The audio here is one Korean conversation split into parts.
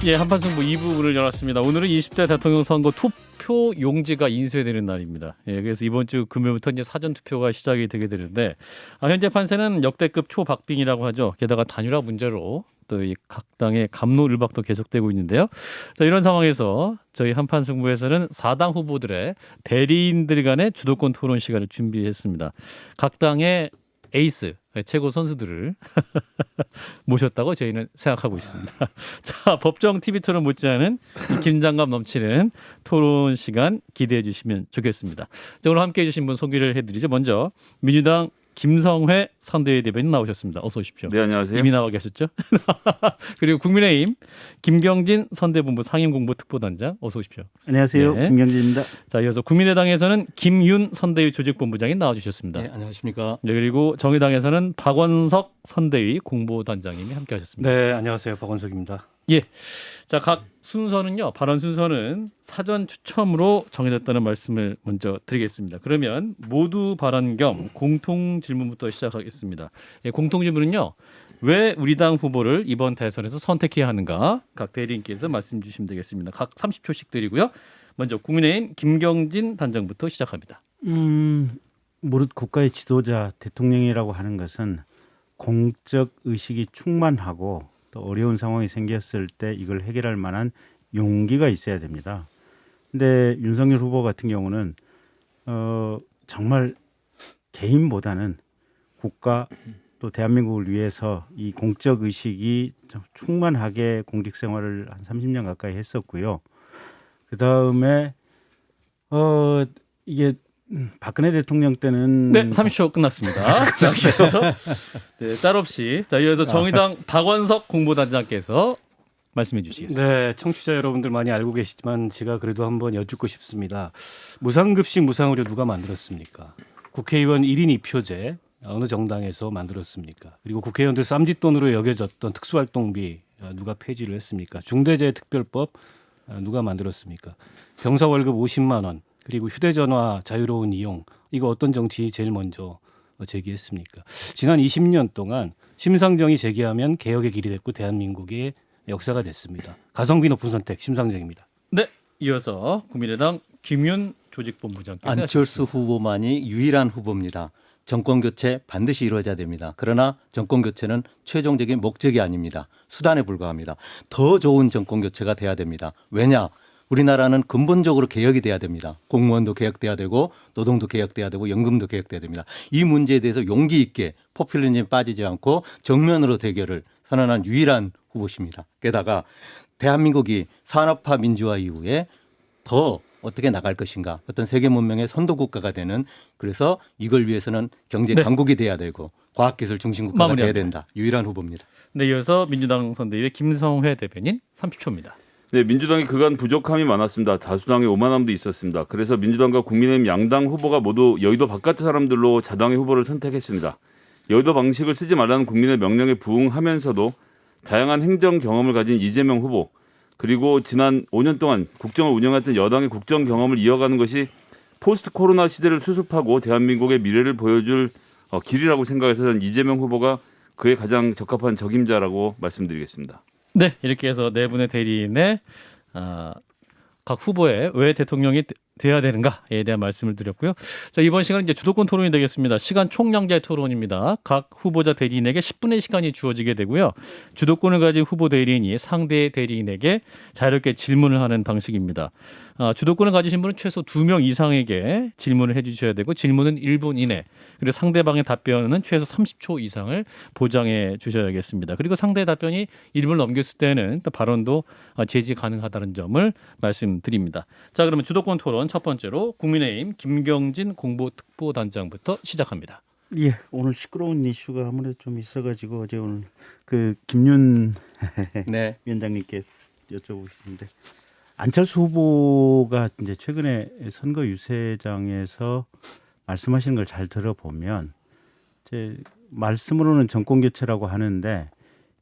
예, 한판승부 2부를 열었습니다. 오늘은 20대 대통령 선거 투표 용지가 인쇄되는 날입니다. 예, 그래서 이번 주 금요일부터 이제 사전 투표가 시작이 되게 되는데 현재 판세는 역대급 초박빙이라고 하죠. 게다가 단일화 문제로 또 이 각 당의 갑론을박도 계속되고 있는데요. 자, 이런 상황에서 저희 한판승부에서는 4당 후보들의 대리인들 간의 주도권 토론 시간을 준비했습니다. 각 당의 에이스, 최고 선수들을 모셨다고 저희는 생각하고 있습니다. 자, 법정 TV 토론 못지않은 이 긴장감 넘치는 토론 시간 기대해 주시면 좋겠습니다. 자, 오늘 함께해 주신 분 소개를 해드리죠. 먼저 민주당 김성회 선대위 대변인 나오셨습니다. 어서 오십시오. 네, 안녕하세요. 이미 나와 계셨죠? 그리고 국민의힘 김경진 선대본부 상임공보특보단장 어서 오십시오. 안녕하세요. 네. 김경진입니다. 자, 이어서 국민의당에서는 김윤 선대위 조직본부장이 나와주셨습니다. 네, 안녕하십니까. 네, 그리고 정의당에서는 박원석 선대위 공보단장님이 함께하셨습니다. 네, 안녕하세요. 박원석입니다. 예, 자, 각 순서는요. 발언 순서는 사전 추첨으로 정해졌다는 말씀을 먼저 드리겠습니다. 그러면 모두 발언 겸 공통 질문부터 시작하겠습니다. 예, 공통 질문은요. 왜 우리 당 후보를 이번 대선에서 선택해야 하는가? 각 대리인께서 말씀 주시면 되겠습니다. 각 30초씩 드리고요. 먼저 국민의힘 김경진 단장부터 시작합니다. 무릇 국가의 지도자 대통령이라고 하는 것은 공적 의식이 충만하고 또 어려운 상황이 생겼을 때 이걸 해결할 만한 용기가 있어야 됩니다. 근데 윤석열 후보 같은 경우는 정말 개인보다는 국가 또 대한민국을 위해서 이 공적 의식이 충만하게 공직 생활을 한 30년 가까이 했었고요. 그 다음에 이게 박근혜 대통령 때는 네, 30초 끝났습니다. 그래서 네, 짤 없이 자, 이어서 정의당 박원석 공보단장께서 말씀해 주시겠습니다. 네, 청취자 여러분들 많이 알고 계시지만 제가 그래도 한번 여쭙고 싶습니다. 무상급식 무상의료 누가 만들었습니까? 국회의원 1인 2표제 어느 정당에서 만들었습니까? 그리고 국회의원들 쌈짓돈으로 여겨졌던 특수활동비 누가 폐지를 했습니까? 중대재해특별법 누가 만들었습니까? 병사 월급 50만 원 그리고 휴대전화 자유로운 이용 이거 어떤 정치 제일 먼저 제기했습니까? 지난 20년 동안 심상정이 제기하면 개혁의 길이 됐고 대한민국의 역사가 됐습니다. 가성비 높은 선택 심상정입니다. 네, 이어서 국민의당 김윤 조직본부장께서 안철수 후보만이 유일한 후보입니다. 정권 교체 반드시 이루어져야 됩니다. 그러나 정권 교체는 최종적인 목적이 아닙니다. 수단에 불과합니다. 더 좋은 정권 교체가 돼야 됩니다. 왜냐? 우리나라는 근본적으로 개혁이 돼야 됩니다. 공무원도 개혁돼야 되고 노동도 개혁돼야 되고 연금도 개혁돼야 됩니다. 이 문제에 대해서 용기 있게 포퓰리즘에 빠지지 않고 정면으로 대결을 선언한 유일한 후보십니다. 게다가 대한민국이 산업화 민주화 이후에 더 어떻게 나갈 것인가 어떤 세계 문명의 선도국가가 되는 그래서 이걸 위해서는 경제 강국이 돼야 되고 과학기술 중심국가가 돼야 된다. 유일한 후보입니다. 네, 이어서 민주당 선대위의 김성회 대변인 30초입니다. 네, 민주당이 그간 부족함이 많았습니다. 다수당의 오만함도 있었습니다. 그래서 민주당과 국민의힘 양당 후보가 모두 여의도 바깥의 사람들로 자당의 후보를 선택했습니다. 여의도 방식을 쓰지 말라는 국민의 명령에 부응하면서도 다양한 행정 경험을 가진 이재명 후보 그리고 지난 5년 동안 국정을 운영했던 여당의 국정 경험을 이어가는 것이 포스트 코로나 시대를 수습하고 대한민국의 미래를 보여줄 길이라고 생각해서 저는 이재명 후보가 그에 가장 적합한 적임자라고 말씀드리겠습니다. 네, 이렇게 해서 네 분의 대리인의 각 후보의 왜 대통령이 돼야 되는가에 대한 말씀을 드렸고요. 자, 이번 시간은 이제 주도권 토론이 되겠습니다. 시간 총량제 토론입니다. 각 후보자 대리인에게 10분의 시간이 주어지게 되고요. 주도권을 가진 후보 대리인이 상대 대리인에게 자유롭게 질문을 하는 방식입니다. 주도권을 가지신 분은 최소 2명 이상에게 질문을 해주셔야 되고 질문은 1분 이내 그리고 상대방의 답변은 최소 30초 이상을 보장해 주셔야겠습니다. 그리고 상대의 답변이 1분을 넘겼을 때는 또 발언도 제지 가능하다는 점을 말씀드립니다. 자, 그러면 주도권 토론 첫 번째로 국민의힘 김경진 공보특보단장부터 시작합니다. 예, 오늘 시끄러운 이슈가 아무래도 좀 있어가지고 어제 오늘 그 김윤 네. 위원장님께 여쭤보시는데 안철수 후보가 이제 최근에 선거 유세장에서 말씀하시는 걸 잘 들어보면 제 말씀으로는 정권 교체라고 하는데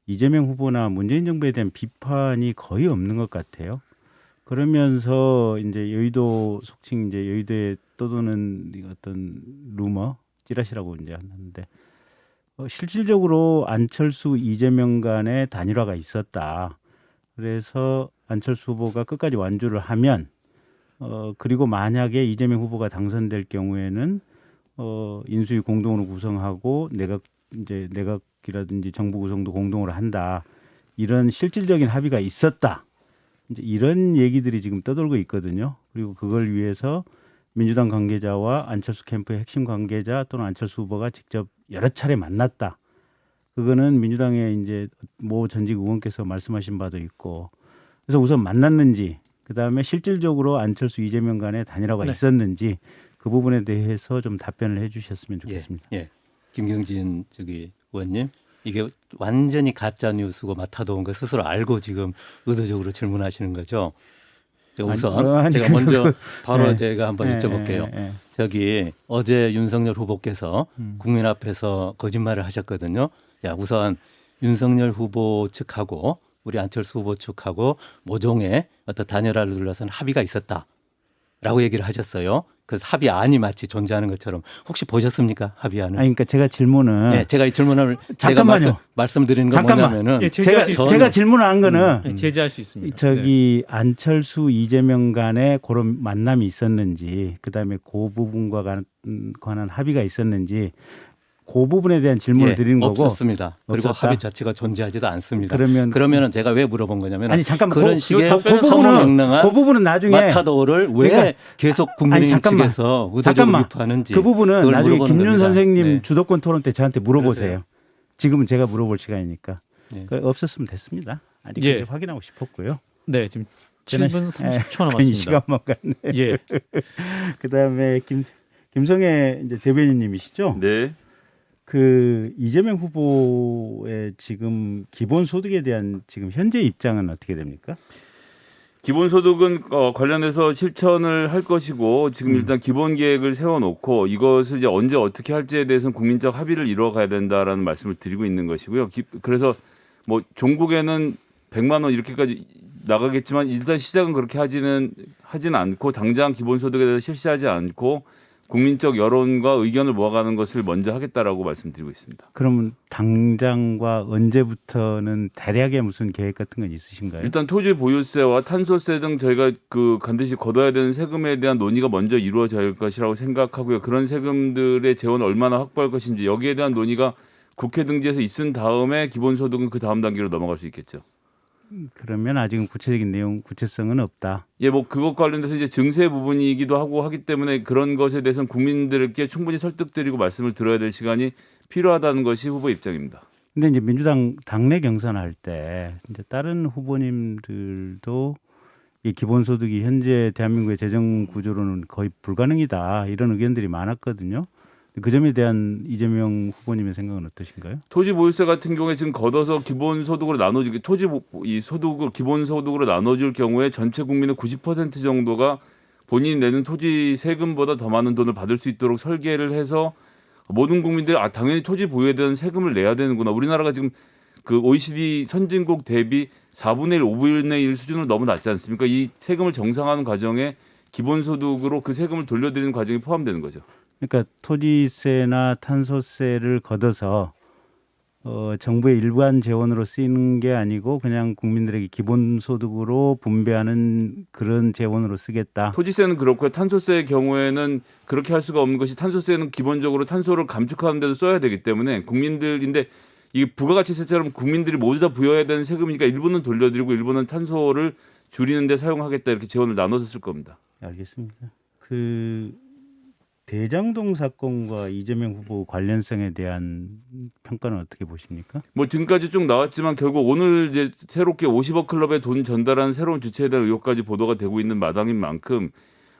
이재명 후보나 문재인 정부에 대한 비판이 거의 없는 것 같아요. 그러면서 이제 여의도 속칭 이제 여의도에 떠도는 어떤 루머, 찌라시라고 이제 하는데 실질적으로 안철수 이재명 간의 단일화가 있었다. 그래서 안철수 후보가 끝까지 완주를 하면 그리고 만약에 이재명 후보가 당선될 경우에는 인수위 공동으로 구성하고 내각이라든지 정부 구성도 공동으로 한다. 이런 실질적인 합의가 있었다. 이제 이런 얘기들이 지금 떠돌고 있거든요. 그리고 그걸 위해서 민주당 관계자와 안철수 캠프의 핵심 관계자 또는 안철수 후보가 직접 여러 차례 만났다. 그거는 민주당의 이제 모 전직 의원께서 말씀하신 바도 있고, 그래서 우선 만났는지, 그 다음에 실질적으로 안철수 이재명 간의 단일화가 네. 있었는지 그 부분에 대해서 좀 답변을 해주셨으면 좋겠습니다. 예. 김경진 의원님, 이게 완전히 가짜 뉴스고 맡아도온 거 스스로 알고 지금 의도적으로 질문하시는 거죠. 우선 제가 먼저 바로 네. 제가 한번 여쭤볼게요. 저기 어제 윤석열 후보께서 국민 앞에서 거짓말을 하셨거든요. 자, 우선 윤석열 후보 측하고 우리 안철수 후보 측하고 모종의 어떤 단일화를 둘러싼 합의가 있었다라고 얘기를 하셨어요. 그래서 합의안이 마치 존재하는 것처럼 혹시 보셨습니까? 합의안을? 아니, 그러니까 제가 질문은 네, 제가 이 질문을 잠깐만요. 제가 말씀드리는 건 잠깐만. 뭐냐면은 예, 제재할 수 있습니다. 제가 질문한 거는 네, 제재할 수 있습니다. 저기 안철수 이재명 간에 그런 만남이 있었는지, 그다음에 그 부분과 관한 합의가 있었는지, 그 부분에 대한 질문을 드리는 거고. 없었습니다. 그리고 없었다? 합의 자체가 존재하지도 않습니다. 그러면 제가 왜 물어본 거냐면 아니 잠깐만 그런 그 식의 부분은 그 부분은 나중에 마타도를 왜 그러니까, 계속 국민의힘 잠깐만. 측에서 의도적으로 잠깐만. 유포하는지 그 부분은 그걸 나중에 물어보는 김윤 겁니다. 선생님 네. 주도권 토론 때 저한테 물어보세요. 지금은 제가 물어볼 시간이니까. 네. 없었으면 됐습니다. 아니 예. 그게 확인하고 싶었고요. 네, 지금 저는- 7분 30초 괜히 남았습니다. 시간만 갔네. 예, 그다음에 김성애 이제 대변인님이시죠? 네. 그 이재명 후보의 지금 기본소득에 대한 지금 현재 입장은 어떻게 됩니까? 기본소득은 관련해서 실천을 할 것이고 지금 일단 기본 계획을 세워놓고 이것을 이제 언제 어떻게 할지에 대해서는 국민적 합의를 이루어가야 된다라는 말씀을 드리고 있는 것이고요. 그래서 뭐 종국에는 100만 원 이렇게까지 나가겠지만 일단 시작은 그렇게 하지는 않고 당장 기본소득에 대해서 실시하지 않고 국민적 여론과 의견을 모아가는 것을 먼저 하겠다라고 말씀드리고 있습니다. 그러면 당장과 언제부터는 대략의 무슨 계획 같은 건 있으신가요? 일단 토지 보유세와 탄소세 등 저희가 반드시 걷어야 되는 세금에 대한 논의가 먼저 이루어질 것이라고 생각하고요. 그런 세금들의 재원을 얼마나 확보할 것인지 여기에 대한 논의가 국회 등지에서 있은 다음에 기본소득은 그 다음 단계로 넘어갈 수 있겠죠. 그러면 아직은 구체적인 내용, 구체성은 없다. 예, 뭐 그것 관련돼서 이제 증세 부분이기도 하고 하기 때문에 그런 것에 대해서는 국민들께 충분히 설득드리고 말씀을 들어야 될 시간이 필요하다는 것이 후보 입장입니다. 근데 이제 민주당 당내 경선할 때 이제 다른 후보님들도 이 기본소득이 현재 대한민국의 재정 구조로는 거의 불가능이다 이런 의견들이 많았거든요. 그 점에 대한 이재명 후보님의 생각은 어떠신가요? 토지 보유세 같은 경우에 지금 걷어서 기본소득으로 나눠주기 이 소득을 기본소득으로 나눠줄 경우에 전체 국민의 90% 정도가 본인이 내는 토지 세금보다 더 많은 돈을 받을 수 있도록 설계를 해서 모든 국민들이 당연히 토지 보유에 대한 세금을 내야 되는구나. 우리나라가 지금 그 OECD 선진국 대비 4분의 1, 5분의 1 수준으로 너무 낮지 않습니까? 이 세금을 정상화하는 과정에 기본소득으로 그 세금을 돌려드리는 과정이 포함되는 거죠. 그러니까 토지세나 탄소세를 걷어서 정부의 일반 재원으로 쓰이는 게 아니고 그냥 국민들에게 기본소득으로 분배하는 그런 재원으로 쓰겠다. 토지세는 그렇고요. 탄소세의 경우에는 그렇게 할 수가 없는 것이 탄소세는 기본적으로 탄소를 감축하는 데도 써야 되기 때문에 국민들인데 이 부가가치세처럼 국민들이 모두 다 부여해야 되는 세금이니까 일부는 돌려드리고 일부는 탄소를 줄이는 데 사용하겠다 이렇게 재원을 나눠서 쓸 겁니다. 알겠습니다. 그 대장동 사건과 이재명 후보 관련성에 대한 평가는 어떻게 보십니까? 뭐 지금까지 쭉 나왔지만 결국 오늘 이제 새롭게 50억 클럽에 돈 전달한 새로운 주체에 대한 의혹까지 보도가 되고 있는 마당인 만큼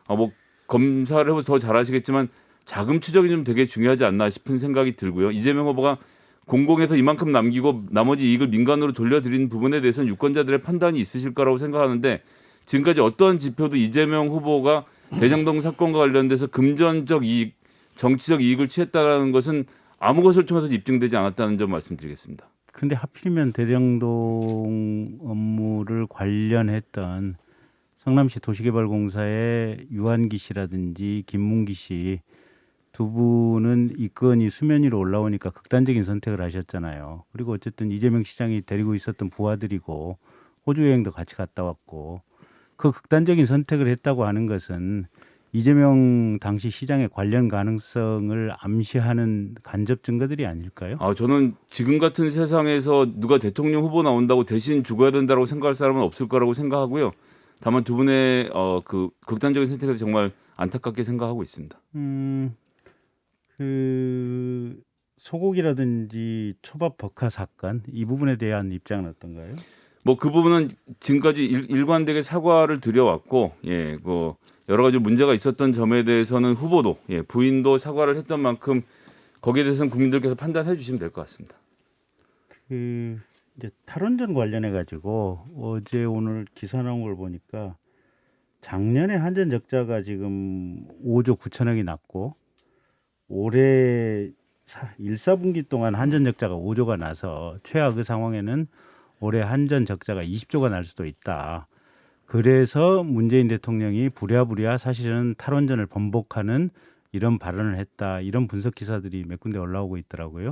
뭐 검사를 해서 더 잘하시겠지만 자금 추적이 좀 되게 중요하지 않나 싶은 생각이 들고요. 이재명 후보가 공공에서 이만큼 남기고 나머지 이익을 민간으로 돌려드린 부분에 대해서는 유권자들의 판단이 있으실 거라고 생각하는데 지금까지 어떤 지표도 이재명 후보가 대장동 사건과 관련돼서 금전적 이익, 정치적 이익을 취했다는 것은 아무 것을 통해서 입증되지 않았다는 점 말씀드리겠습니다. 근데 하필이면 대장동 업무를 관련했던 성남시 도시개발공사의 유한기 씨라든지 김문기 씨 두 분은 이 건이 수면 위로 올라오니까 극단적인 선택을 하셨잖아요. 그리고 어쨌든 이재명 시장이 데리고 있었던 부하들이고 호주 여행도 같이 갔다 왔고 그 극단적인 선택을 했다고 하는 것은 이재명 당시 시장의 관련 가능성을 암시하는 간접 증거들이 아닐까요? 저는 지금 같은 세상에서 누가 대통령 후보 나온다고 대신 죽어야 된다고 생각할 사람은 없을 거라고 생각하고요. 다만 두 분의 그 극단적인 선택에 정말 안타깝게 생각하고 있습니다. 그 소고기라든지 초밥 버카 사건 이 부분에 대한 입장은 어떤가요? 뭐 그 부분은 지금까지 일관되게 사과를 드려왔고, 그 여러 가지 문제가 있었던 점에 대해서는 후보도, 부인도 사과를 했던 만큼 거기에 대해서는 국민들께서 판단해 주시면 될 것 같습니다. 그 이제 탈원전 관련해 가지고 어제 오늘 기사 나온 걸 보니까 작년에 한전 적자가 지금 5조 9천억이 났고 올해 1, 4분기 동안 한전 적자가 5조가 나서 최악의 상황에는 올해 한전 적자가 20조가 날 수도 있다. 그래서 문재인 대통령이 부랴부랴 사실은 탈원전을 번복하는 이런 발언을 했다. 이런 분석 기사들이 몇 군데 올라오고 있더라고요.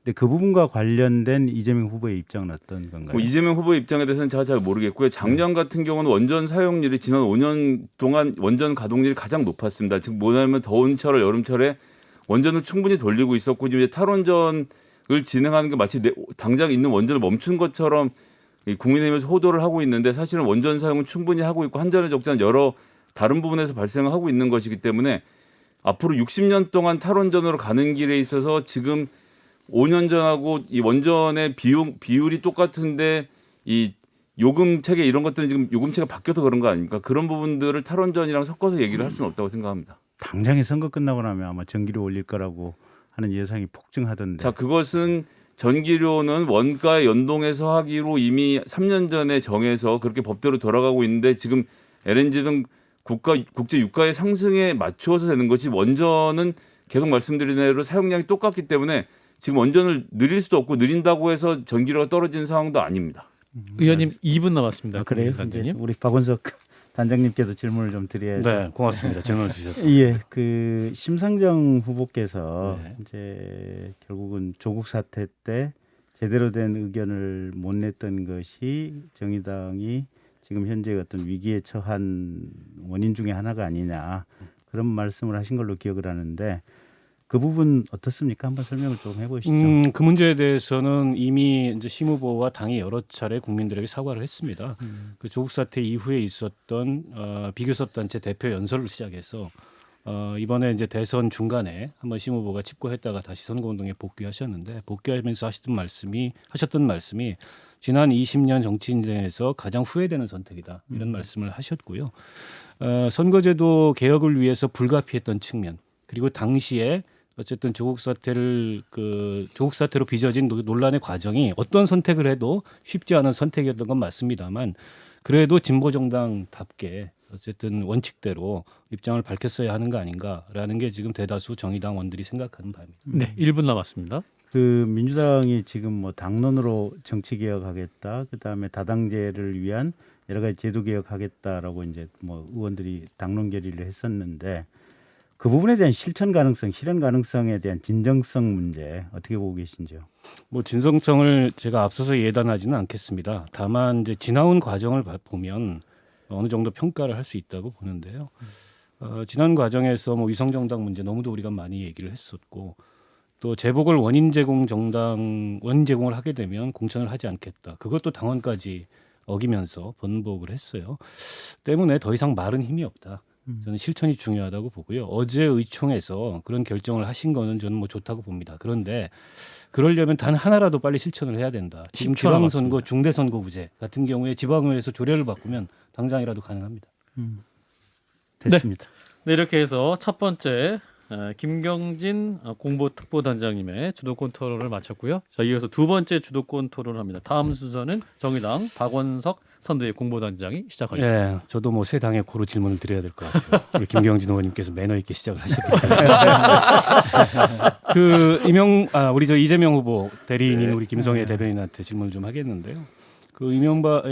근데 그 부분과 관련된 이재명 후보의 입장은 어떤 건가요? 뭐 이재명 후보의 입장에 대해서는 제가 잘 모르겠고요. 작년 같은 경우는 원전 사용률이 지난 5년 동안 원전 가동률이 가장 높았습니다. 즉 뭐냐면 더운 철, 여름철에 원전을 충분히 돌리고 있었고 지금 이제 탈원전을 진행하는 게 마치 당장 있는 원전을 멈춘 것처럼 국민의힘에서 호도를 하고 있는데 사실은 원전 사용은 충분히 하고 있고 한전의 적자는 여러 다른 부분에서 발생하고 있는 것이기 때문에 앞으로 60년 동안 탈원전으로 가는 길에 있어서 지금 5년 전하고 이 원전의 비율이 똑같은데 이 요금 체계 이런 것들은 지금 요금체가 바뀌어서 그런 거 아닙니까? 그런 부분들을 탈원전이랑 섞어서 얘기를 할 수는 없다고 생각합니다. 당장에 선거 끝나고 나면 아마 전기료 올릴 거라고 하는 예상이 폭증하던데. 자, 그것은 전기료는 원가에 연동해서 하기로 이미 3년 전에 정해서 그렇게 법대로 돌아가고 있는데 지금 LNG 등 국제 유가의 상승에 맞추어서 되는 것이 원전은 계속 말씀드린 대로 사용량이 똑같기 때문에 지금 원전을 늘릴 수도 없고 늘린다고 해서 전기료가 떨어지는 상황도 아닙니다. 의원님 2분 남았습니다. 그래요? 단장님. 이제 우리 박원석 단장님께도 질문을 좀 드려야죠. 네, 고맙습니다. 질문 주셔서. 예, 그 심상정 후보께서 네. 이제 결국은 조국 사태 때 제대로 된 의견을 못 냈던 것이 정의당이 지금 현재 어떤 위기에 처한 원인 중에 하나가 아니냐 그런 말씀을 하신 걸로 기억을 하는데 그 부분 어떻습니까? 한번 설명을 좀 해보시죠. 그 문제에 대해서는 이미 이제 심 후보와 당이 여러 차례 국민들에게 사과를 했습니다. 그 조국 사태 이후에 있었던 비교섭 단체 대표 연설을 시작해서 이번에 이제 대선 중간에 한번 심 후보가 집권했다가 다시 선거운동에 복귀하셨는데 복귀하면서 하셨던 말씀이 지난 20년 정치 인생에서 가장 후회되는 선택이다 이런 말씀을 하셨고요. 선거제도 개혁을 위해서 불가피했던 측면 그리고 당시에 어쨌든 조국 사태로 빚어진 논란의 과정이 어떤 선택을 해도 쉽지 않은 선택이었던 건 맞습니다만 그래도 진보 정당답게 어쨌든 원칙대로 입장을 밝혔어야 하는 거 아닌가라는 게 지금 대다수 정의당원들이 생각하는 바입니다. 네, 1분 남았습니다. 그 민주당이 지금 뭐 당론으로 정치 개혁하겠다, 그 다음에 다당제를 위한 여러 가지 제도 개혁하겠다라고 이제 뭐 의원들이 당론 결의를 했었는데. 그 부분에 대한 실천 가능성, 실현 가능성에 대한 진정성 문제 어떻게 보고 계신지요? 뭐 진정성을 제가 앞서서 예단하지는 않겠습니다. 다만 이제 지나온 과정을 보면 어느 정도 평가를 할 수 있다고 보는데요. 지난 과정에서 뭐 위성정당 문제 너무도 우리가 많이 얘기를 했었고 또 재보궐 원인 제공을 하게 되면 공천을 하지 않겠다. 그것도 당원까지 어기면서 번복을 했어요. 때문에 더 이상 말은 힘이 없다. 저는 실천이 중요하다고 보고요. 어제 의총에서 그런 결정을 하신 거는 저는 뭐 좋다고 봅니다. 그런데 그러려면 단 하나라도 빨리 실천을 해야 된다. 지금 10초 지방선거, 남았습니다. 중대선거구제 같은 경우에 지방의회에서 조례를 바꾸면 당장이라도 가능합니다. 됐습니다. 네, 이렇게 해서 첫 번째 김경진 공보특보단장님의 주도권 토론을 마쳤고요. 자, 이어서 두 번째 주도권 토론을 합니다. 다음 순서는 정의당 박원석 선대위 공보단장이 시작하겠습니다. 예, 저도 뭐 새 당에 고루 질문을 드려야 될 것 같아요. 우리 김경진 의원님께서 매너 있게 시작을 하셨기 때문에 우리 저 이재명 후보 대리인인 우리 김성애 대변인한테 질문을 좀 하겠는데요. 그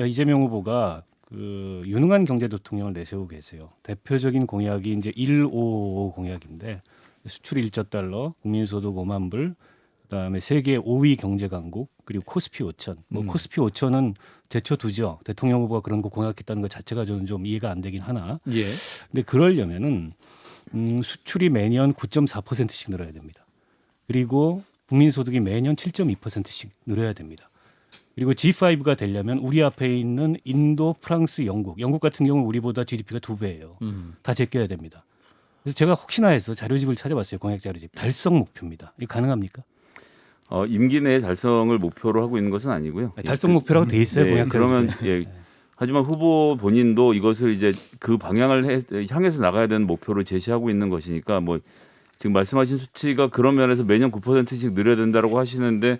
이재명 후보가 그 유능한 경제 대통령을 내세우고 계세요. 대표적인 공약이 이제 1555 공약인데 수출 1조 달러, 국민소득 5만 불, 그다음에 세계 5위 경제 강국, 그리고 코스피 5천. 뭐 코스피 5천은 제쳐두죠. 대통령 후보가 그런 거 공약했다는 것 자체가 저는 좀 이해가 안 되긴 하나. 예. 근데 그러려면은 수출이 매년 9.4%씩 늘어야 됩니다. 그리고 국민 소득이 매년 7.2%씩 늘어야 됩니다. 그리고 G5가 되려면 우리 앞에 있는 인도, 프랑스, 영국 같은 경우는 우리보다 GDP가 2배예요. 다 제껴야 됩니다. 그래서 제가 혹시나 해서 자료집을 찾아봤어요. 공약 자료집. 달성 목표입니다. 이거 가능합니까? 임기 내에 달성을 목표로 하고 있는 것은 아니고요. 달성 목표라고 돼 있어요. 네, 공약 그러면 자료집에. 예. 하지만 후보 본인도 이것을 이제 그 방향을 향해서 나가야 되는 목표를 제시하고 있는 것이니까 뭐 지금 말씀하신 수치가 그런 면에서 매년 9%씩 늘어야 된다라고 하시는데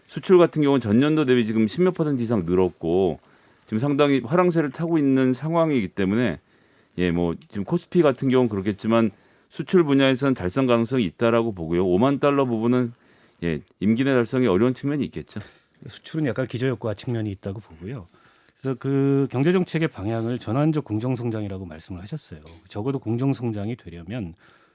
수출 같은 경우는 전년도 대비 지금 10몇 % 이상 늘었고 지금 상당히 화랑세를 타고 있는 상황이기 때문에 예, 뭐 지금 코스피 같은 경우는 그렇겠지만 수출 분야에서는 달성 가능성이 있다라고 보고요. 5만 달러 부분은 예, 임기 내 달성이 어려운 측면이 있겠죠. 수출은 약간 기저효과 측면이 있다고 보고요. 그래서 그 경제 정책의 방향을 전환적 공정성장이라고 말씀을 하셨어요. 적어도 공정성장이 되려면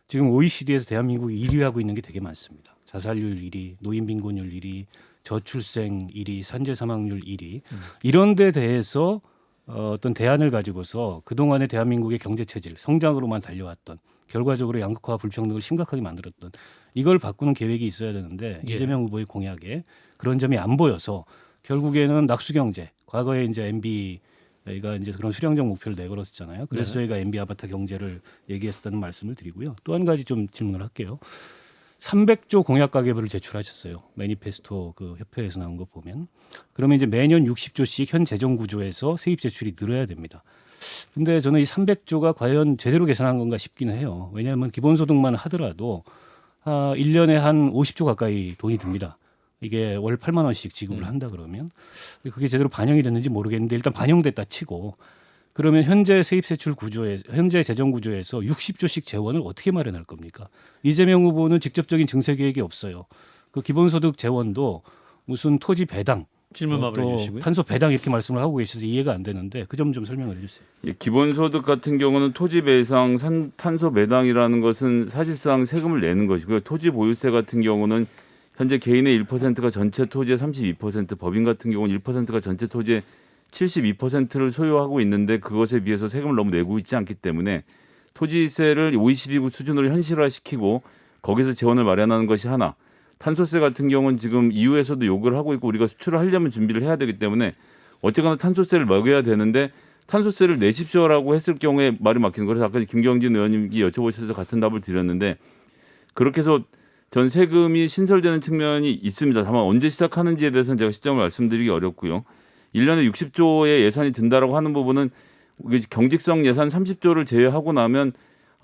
지금 OECD에서 대한민국이 1위 하고 있는 게 되게 많습니다. 자살률 1위, 노인 빈곤율 1위, 저출생 1위, 산재 사망률 1위. 이런 데 대해서 어떤 대안을 가지고서 그동안의 대한민국의 경제 체질, 성장으로만 달려왔던 결과적으로 양극화와 불평등을 심각하게 만들었던 이걸 바꾸는 계획이 있어야 되는데 예. 이재명 후보의 공약에 그런 점이 안 보여서 결국에는 낙수 경제, 과거에 이제 MB가 이제 그런 수량적 목표를 내걸었었잖아요. 그래서 네. 저희가 MB 아바타 경제를 얘기했었다는 말씀을 드리고요. 또 한 가지 좀 질문을 할게요. 300조 공약 가계부를 제출하셨어요. 매니페스토 그 협회에서 나온 거 보면. 그러면 이제 매년 60조씩 현 재정 구조에서 세입 제출이 늘어야 됩니다. 근데 저는 이 300조가 과연 제대로 계산한 건가 싶기는 해요. 왜냐하면 기본소득만 하더라도 1년에 한 50조 가까이 돈이 듭니다. 이게 월 8만 원씩 지급을 한다 그러면 그게 제대로 반영이 됐는지 모르겠는데 일단 반영됐다 치고 그러면 현재 세입세출 구조에 현재 재정 구조에서 60조씩 재원을 어떻게 마련할 겁니까? 이재명 후보는 직접적인 증세 계획이 없어요. 그 기본소득 재원도 무슨 토지 배당, 질문 마무리해 또 주시고요. 탄소 배당 이렇게 말씀을 하고 계셔서 이해가 안 되는데 그 점 좀 설명을 해주세요. 예, 기본소득 같은 경우는 토지 배상, 탄소 배당이라는 것은 사실상 세금을 내는 것이고요. 토지 보유세 같은 경우는 현재 개인의 1%가 전체 토지의 32%, 법인 같은 경우는 1%가 전체 토지의 72%를 소유하고 있는데 그것에 비해서 세금을 너무 내고 있지 않기 때문에 토지세를 OECD 수준으로 현실화시키고 거기서 재원을 마련하는 것이 하나. 탄소세 같은 경우는 지금 EU에서도 요구를 하고 있고 우리가 수출을 하려면 준비를 해야 되기 때문에 어쨌거나 탄소세를 먹여야 되는데 탄소세를 내십시오라고 했을 경우에 말이 막히는 거예요. 그래서 아까 김경진 의원님이 여쭤보셔서 같은 답을 드렸는데 그렇게 해서 전 세금이 신설되는 측면이 있습니다. 다만 언제 시작하는지에 대해서는 제가 시점을 말씀드리기 어렵고요. 1년에 60조의 예산이 든다라고 하는 부분은 경직성 예산 30조를 제외하고 나면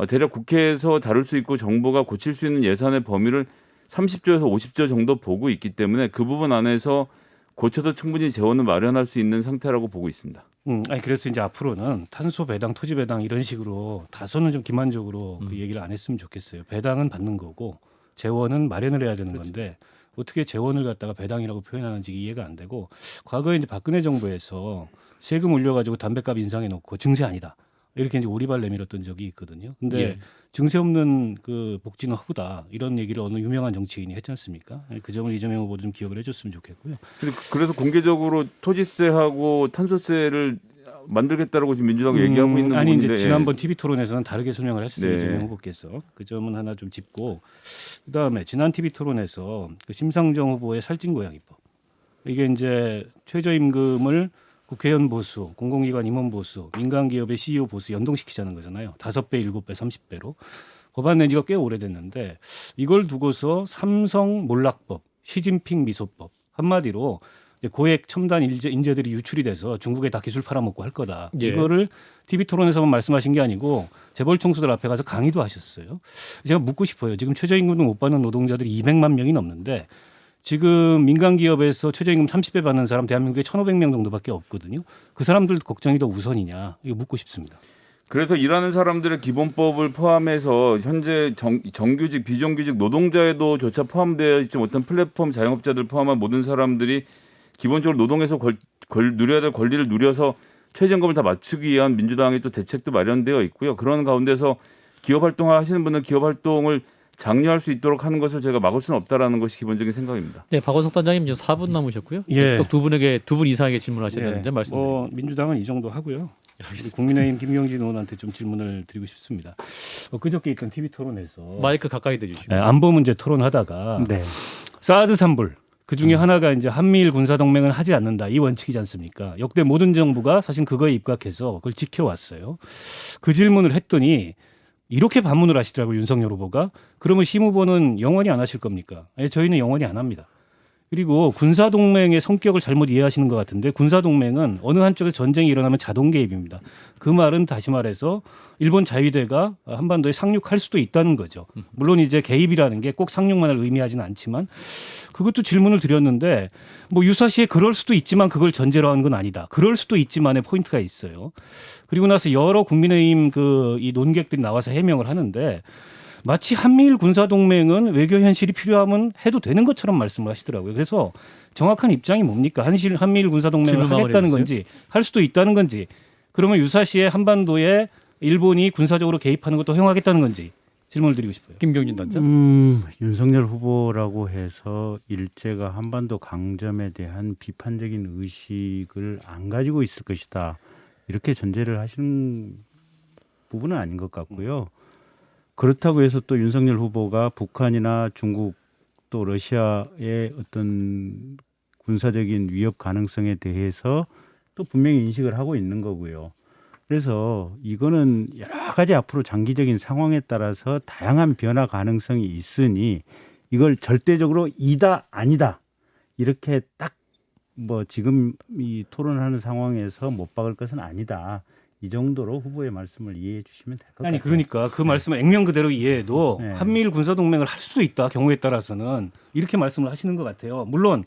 대략 국회에서 다룰 수 있고 정부가 고칠 수 있는 예산의 범위를 30조에서 50조 정도 보고 있기 때문에 그 부분 안에서 고쳐서 충분히 재원을 마련할 수 있는 상태라고 보고 있습니다. 아니 그래서 이제 앞으로는 탄소 배당, 토지 배당 이런 식으로 다소는 좀 기만적으로 그 얘기를 안 했으면 좋겠어요. 배당은 받는 거고 재원은 마련을 해야 되는 건데 어떻게 재원을 갖다가 배당이라고 표현하는지 이해가 안 되고 과거에 이제 박근혜 정부에서 세금 올려가지고 담배값 인상해 놓고 증세 아니다 이렇게 이제 오리발 내밀었던 적이 있거든요. 근데 예. 증세 없는 그 복지는 허구다 이런 얘기를 어느 유명한 정치인이 했지 않습니까? 그 점을 이재명 후보 좀 기억을 해줬으면 좋겠고요. 그래서 공개적으로 토지세하고 탄소세를 만들겠다라고 지금 민주당이 얘기하고 있는 아니 부분인데 이제 지난번 TV 토론에서는 다르게 설명을 했어요. 네. 이재명 후보께서 그 점은 하나 좀 짚고 그다음에 지난 TV 토론에서 그 심상정 후보의 살찐고양이법 이게 이제 최저임금을 국회의원 보수, 공공기관 임원 보수, 민간기업의 CEO 보수 연동시키자는 거잖아요. 5배, 7배, 30배로 법안 낸 지가 꽤 오래됐는데 이걸 두고서 삼성 몰락법, 시진핑 미소법 한마디로 이제 고액 첨단 인재들이 유출이 돼서 중국에 다 기술 팔아먹고 할 거다. 예. 이거를 TV 토론에서만 말씀하신 게 아니고 재벌 총수들 앞에 가서 강의도 하셨어요. 제가 묻고 싶어요. 지금 최저임금을 못 받는 노동자들이 200만 명이 넘는데 지금 민간 기업에서 최저임금 30배 받는 사람 대한민국에 1,500명 정도밖에 없거든요. 그 사람들 걱정이 더 우선이냐? 이거 묻고 싶습니다. 그래서 일하는 사람들의 기본법을 포함해서 현재 정규직, 비정규직 노동자에도 조차 포함되어 있지 못한 플랫폼 자영업자들 포함한 모든 사람들이 기본적으로 노동에서 누려야 될 권리를 누려서 최저임금을 다 맞추기 위한 민주당의 또 대책도 마련되어 있고요. 그런 가운데서 기업 활동을 하시는 분은 기업 활동을 장려할 수 있도록 하는 것을 제가 막을 수는 없다라는 것이 기본적인 생각입니다. 네, 박원석 단장님 이제 4분 남으셨고요. 예. 또 두 분 이상에게 질문하셨는데 말씀드립니다. 민주당은 이 정도 하고요. 우리 국민의힘 김경진 의원한테 좀 질문을 드리고 싶습니다. 그저께 있던 TV 토론에서 마이크 가까이 대주시고. 안보 문제 토론하다가 네. 사드 산불 그 중에 하나가 이제 한미일 군사 동맹은 하지 않는다 이 원칙이지 않습니까? 역대 모든 정부가 사실 그거에 입각해서 그걸 지켜왔어요. 그 질문을 했더니 이렇게 반문을 하시더라고요. 윤석열 후보가. 그러면 심 후보는 영원히 안 하실 겁니까? 아니, 저희는 영원히 안 합니다. 그리고 군사동맹의 성격을 잘못 이해하시는 것 같은데 군사동맹은 어느 한쪽에서 전쟁이 일어나면 자동 개입입니다. 그 말은 다시 말해서 일본 자위대가 한반도에 상륙할 수도 있다는 거죠. 물론 이제 개입이라는 게 꼭 상륙만을 의미하지는 않지만 그것도 질문을 드렸는데 뭐 유사시에 그럴 수도 있지만 그걸 전제로 하는 건 아니다. 그럴 수도 있지만의 포인트가 있어요. 그리고 나서 여러 국민의힘 이 논객들이 나와서 해명을 하는데 마치 한미일 군사동맹은 외교 현실이 필요하면 해도 되는 것처럼 말씀을 하시더라고요. 그래서 정확한 입장이 뭡니까? 한미일 군사동맹을 질문만 하겠다는 해주세요. 건지 할 수도 있다는 건지 그러면 유사시에 한반도에 일본이 군사적으로 개입하는 것도 허용하겠다는 건지 질문을 드리고 싶어요. 김경진 단장. 윤석열 후보라고 해서 일제가 한반도 강점에 대한 비판적인 의식을 안 가지고 있을 것이다. 이렇게 전제를 하시는 부분은 아닌 것 같고요. 그렇다고 해서 또 윤석열 후보가 북한이나 중국 또 러시아의 어떤 군사적인 위협 가능성에 대해서 또 분명히 인식을 하고 있는 거고요. 그래서 이거는 여러 가지 앞으로 장기적인 상황에 따라서 다양한 변화 가능성이 있으니 이걸 절대적으로 이다 아니다 이렇게 딱 뭐 지금 이 토론하는 상황에서 못 박을 것은 아니다. 이 정도로 후보의 말씀을 이해해 주시면 될 것 같아요. 아니 그러니까 그 말씀을 액면 그대로 이해해도 네. 한미일 군사동맹을 할 수도 있다. 경우에 따라서는 이렇게 말씀을 하시는 것 같아요. 물론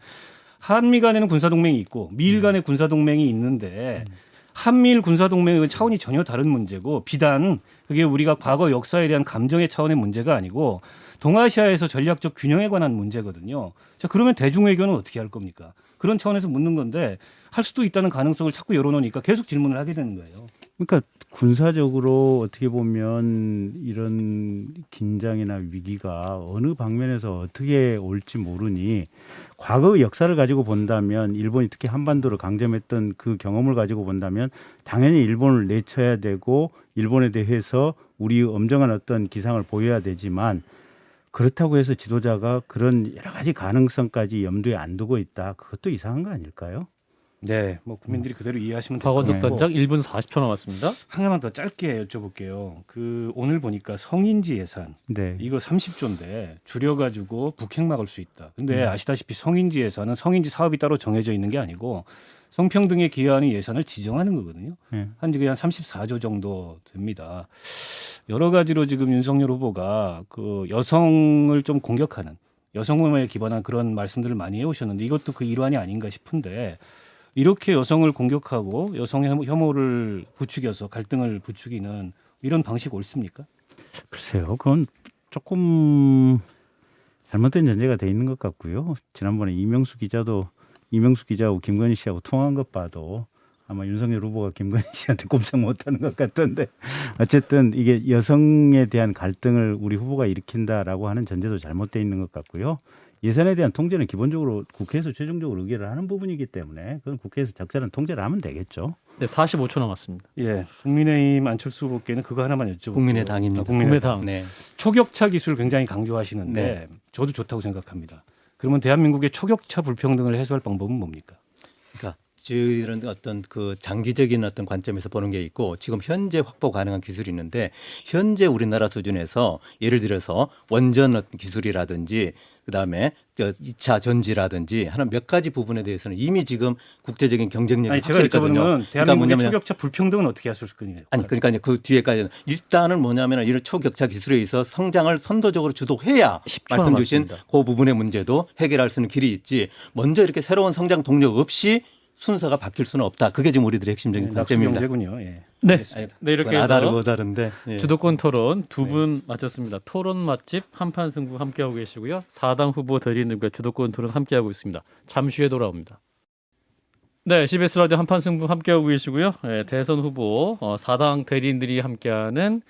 한미 간에는 군사동맹이 있고 미일 간의 군사동맹이 있는데 한미일 군사동맹은 차원이 전혀 다른 문제고 비단 그게 우리가 과거 역사에 대한 감정의 차원의 문제가 아니고 동아시아에서 전략적 균형에 관한 문제거든요. 자 그러면 대중외교는 어떻게 할 겁니까? 그런 차원에서 묻는 건데 할 수도 있다는 가능성을 자꾸 열어놓으니까 계속 질문을 하게 되는 거예요. 그러니까 군사적으로 어떻게 보면 이런 긴장이나 위기가 어느 방면에서 어떻게 올지 모르니 과거의 역사를 가지고 본다면 일본이 특히 한반도를 강점했던 그 경험을 가지고 본다면 당연히 일본을 내쳐야 되고 일본에 대해서 우리 엄정한 어떤 기상을 보여야 되지만 그렇다고 해서 지도자가 그런 여러 가지 가능성까지 염두에 안 두고 있다. 그것도 이상한 거 아닐까요? 네, 뭐 국민들이 그대로 이해하시면 될 것 박원석 같고 단장 1분 40초 남았습니다. 하나만 더 짧게 여쭤볼게요. 그 오늘 보니까 성인지 예산 네. 이거 30조인데 줄여가지고 북핵 막을 수 있다. 근데 아시다시피 성인지 예산은 성인지 사업이 따로 정해져 있는 게 아니고 성평등에 기여하는 예산을 지정하는 거거든요. 네. 한 34조 정도 됩니다. 여러 가지로 지금 윤석열 후보가 그 여성을 좀 공격하는 여성혐오에 기반한 그런 말씀들을 많이 해오셨는데 이것도 그 일환이 아닌가 싶은데 이렇게 여성을 공격하고 여성 혐오를 부추겨서 갈등을 부추기는 이런 방식 옳습니까? 글쎄요. 그건 조금 잘못된 전제가 돼 있는 것 같고요. 지난번에 이명수 기자하고 김건희 씨하고 통화한 것 봐도 아마 윤석열 후보가 김건희 씨한테 꼼짝 못하는 것 같던데 어쨌든 이게 여성에 대한 갈등을 우리 후보가 일으킨다라고 하는 전제도 잘못돼 있는 것 같고요. 예산에 대한 통제는 기본적으로 국회에서 최종적으로 의결을 하는 부분이기 때문에 그건 국회에서 적절한 통제를 하면 되겠죠. 네, 45초 남았습니다. 예, 국민의힘 안철수 후보께는 그거 하나만 여쭤볼게요. 국민의당입니다. 국민의당. 네. 초격차 기술 굉장히 강조하시는데 네. 저도 좋다고 생각합니다. 그러면 대한민국의 초격차 불평등을 해소할 방법은 뭡니까? 그러니까 이런 어떤 그 장기적인 어떤 관점에서 보는 게 있고 지금 현재 확보 가능한 기술이 있는데 현재 우리나라 수준에서 예를 들어서 원전 어떤 기술이라든지 그다음에 2차 전지라든지 하는 몇 가지 부분에 대해서는 이미 지금 국제적인 경쟁력이 아니 제가 여쭤보는 확실했거든요. 건 대한민국의 뭐냐면 초격차 불평등은 어떻게 하실 거냐? 아니 그러니까 이제 그 뒤에까지는 일단은 뭐냐면 이런 초격차 기술에 있어 성장을 선도적으로 주도해야 10초 말씀 주신 남았습니다. 그 부분의 문제도 해결할 수 있는 길이 있지 먼저 이렇게 새로운 성장 동력 없이 순서가 바뀔 수는 없다. 그게 지금 우리들의 핵심적인 관점입니다. 낙수경제군요. 예. 네, 알겠습니다. 네 이렇게 그건 아다르고 해서 다른데 예. 주도권 토론 두 분 마쳤습니다. 토론 맛집 한판 승부 함께하고 계시고요. 4당 후보 대리인들과 주도권 토론 함께하고 있습니다. 잠시 후에 돌아옵니다. 네, CBS 라디오 한판 승부 함께하고 계시고요. 네, 대선 후보 4당 대리인들이 함께하는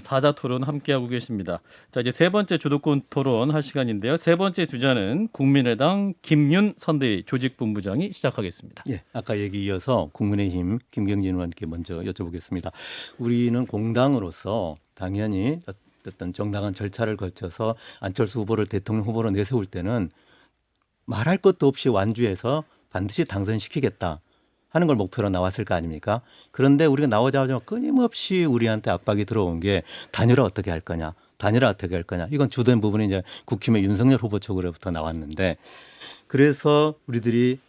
사자 토론 함께하고 계십니다. 자, 이제 세 번째 주도권 토론 할 시간인데요. 세 번째 주자는 국민의당 김윤 선대위 조직본부장이 시작하겠습니다. 예, 아까 얘기 이어서 국민의힘 김경진 의원께 먼저 여쭤보겠습니다. 우리는 공당으로서 당연히 어떤 정당한 절차를 거쳐서 안철수 후보를 대통령 후보로 내세울 때는 말할 것도 없이 완주해서 반드시 당선시키겠다 하는 걸 목표로 나왔을 거 아닙니까? 그런데 우리가 나오자마자 끊임없이 우리한테 압박이 들어온 게 단일화 어떻게 할 거냐, 단일화 어떻게 할 거냐. 이건 주된 부분이 이제 국힘의 윤석열 후보 쪽으로부터 나왔는데, 그래서 우리들이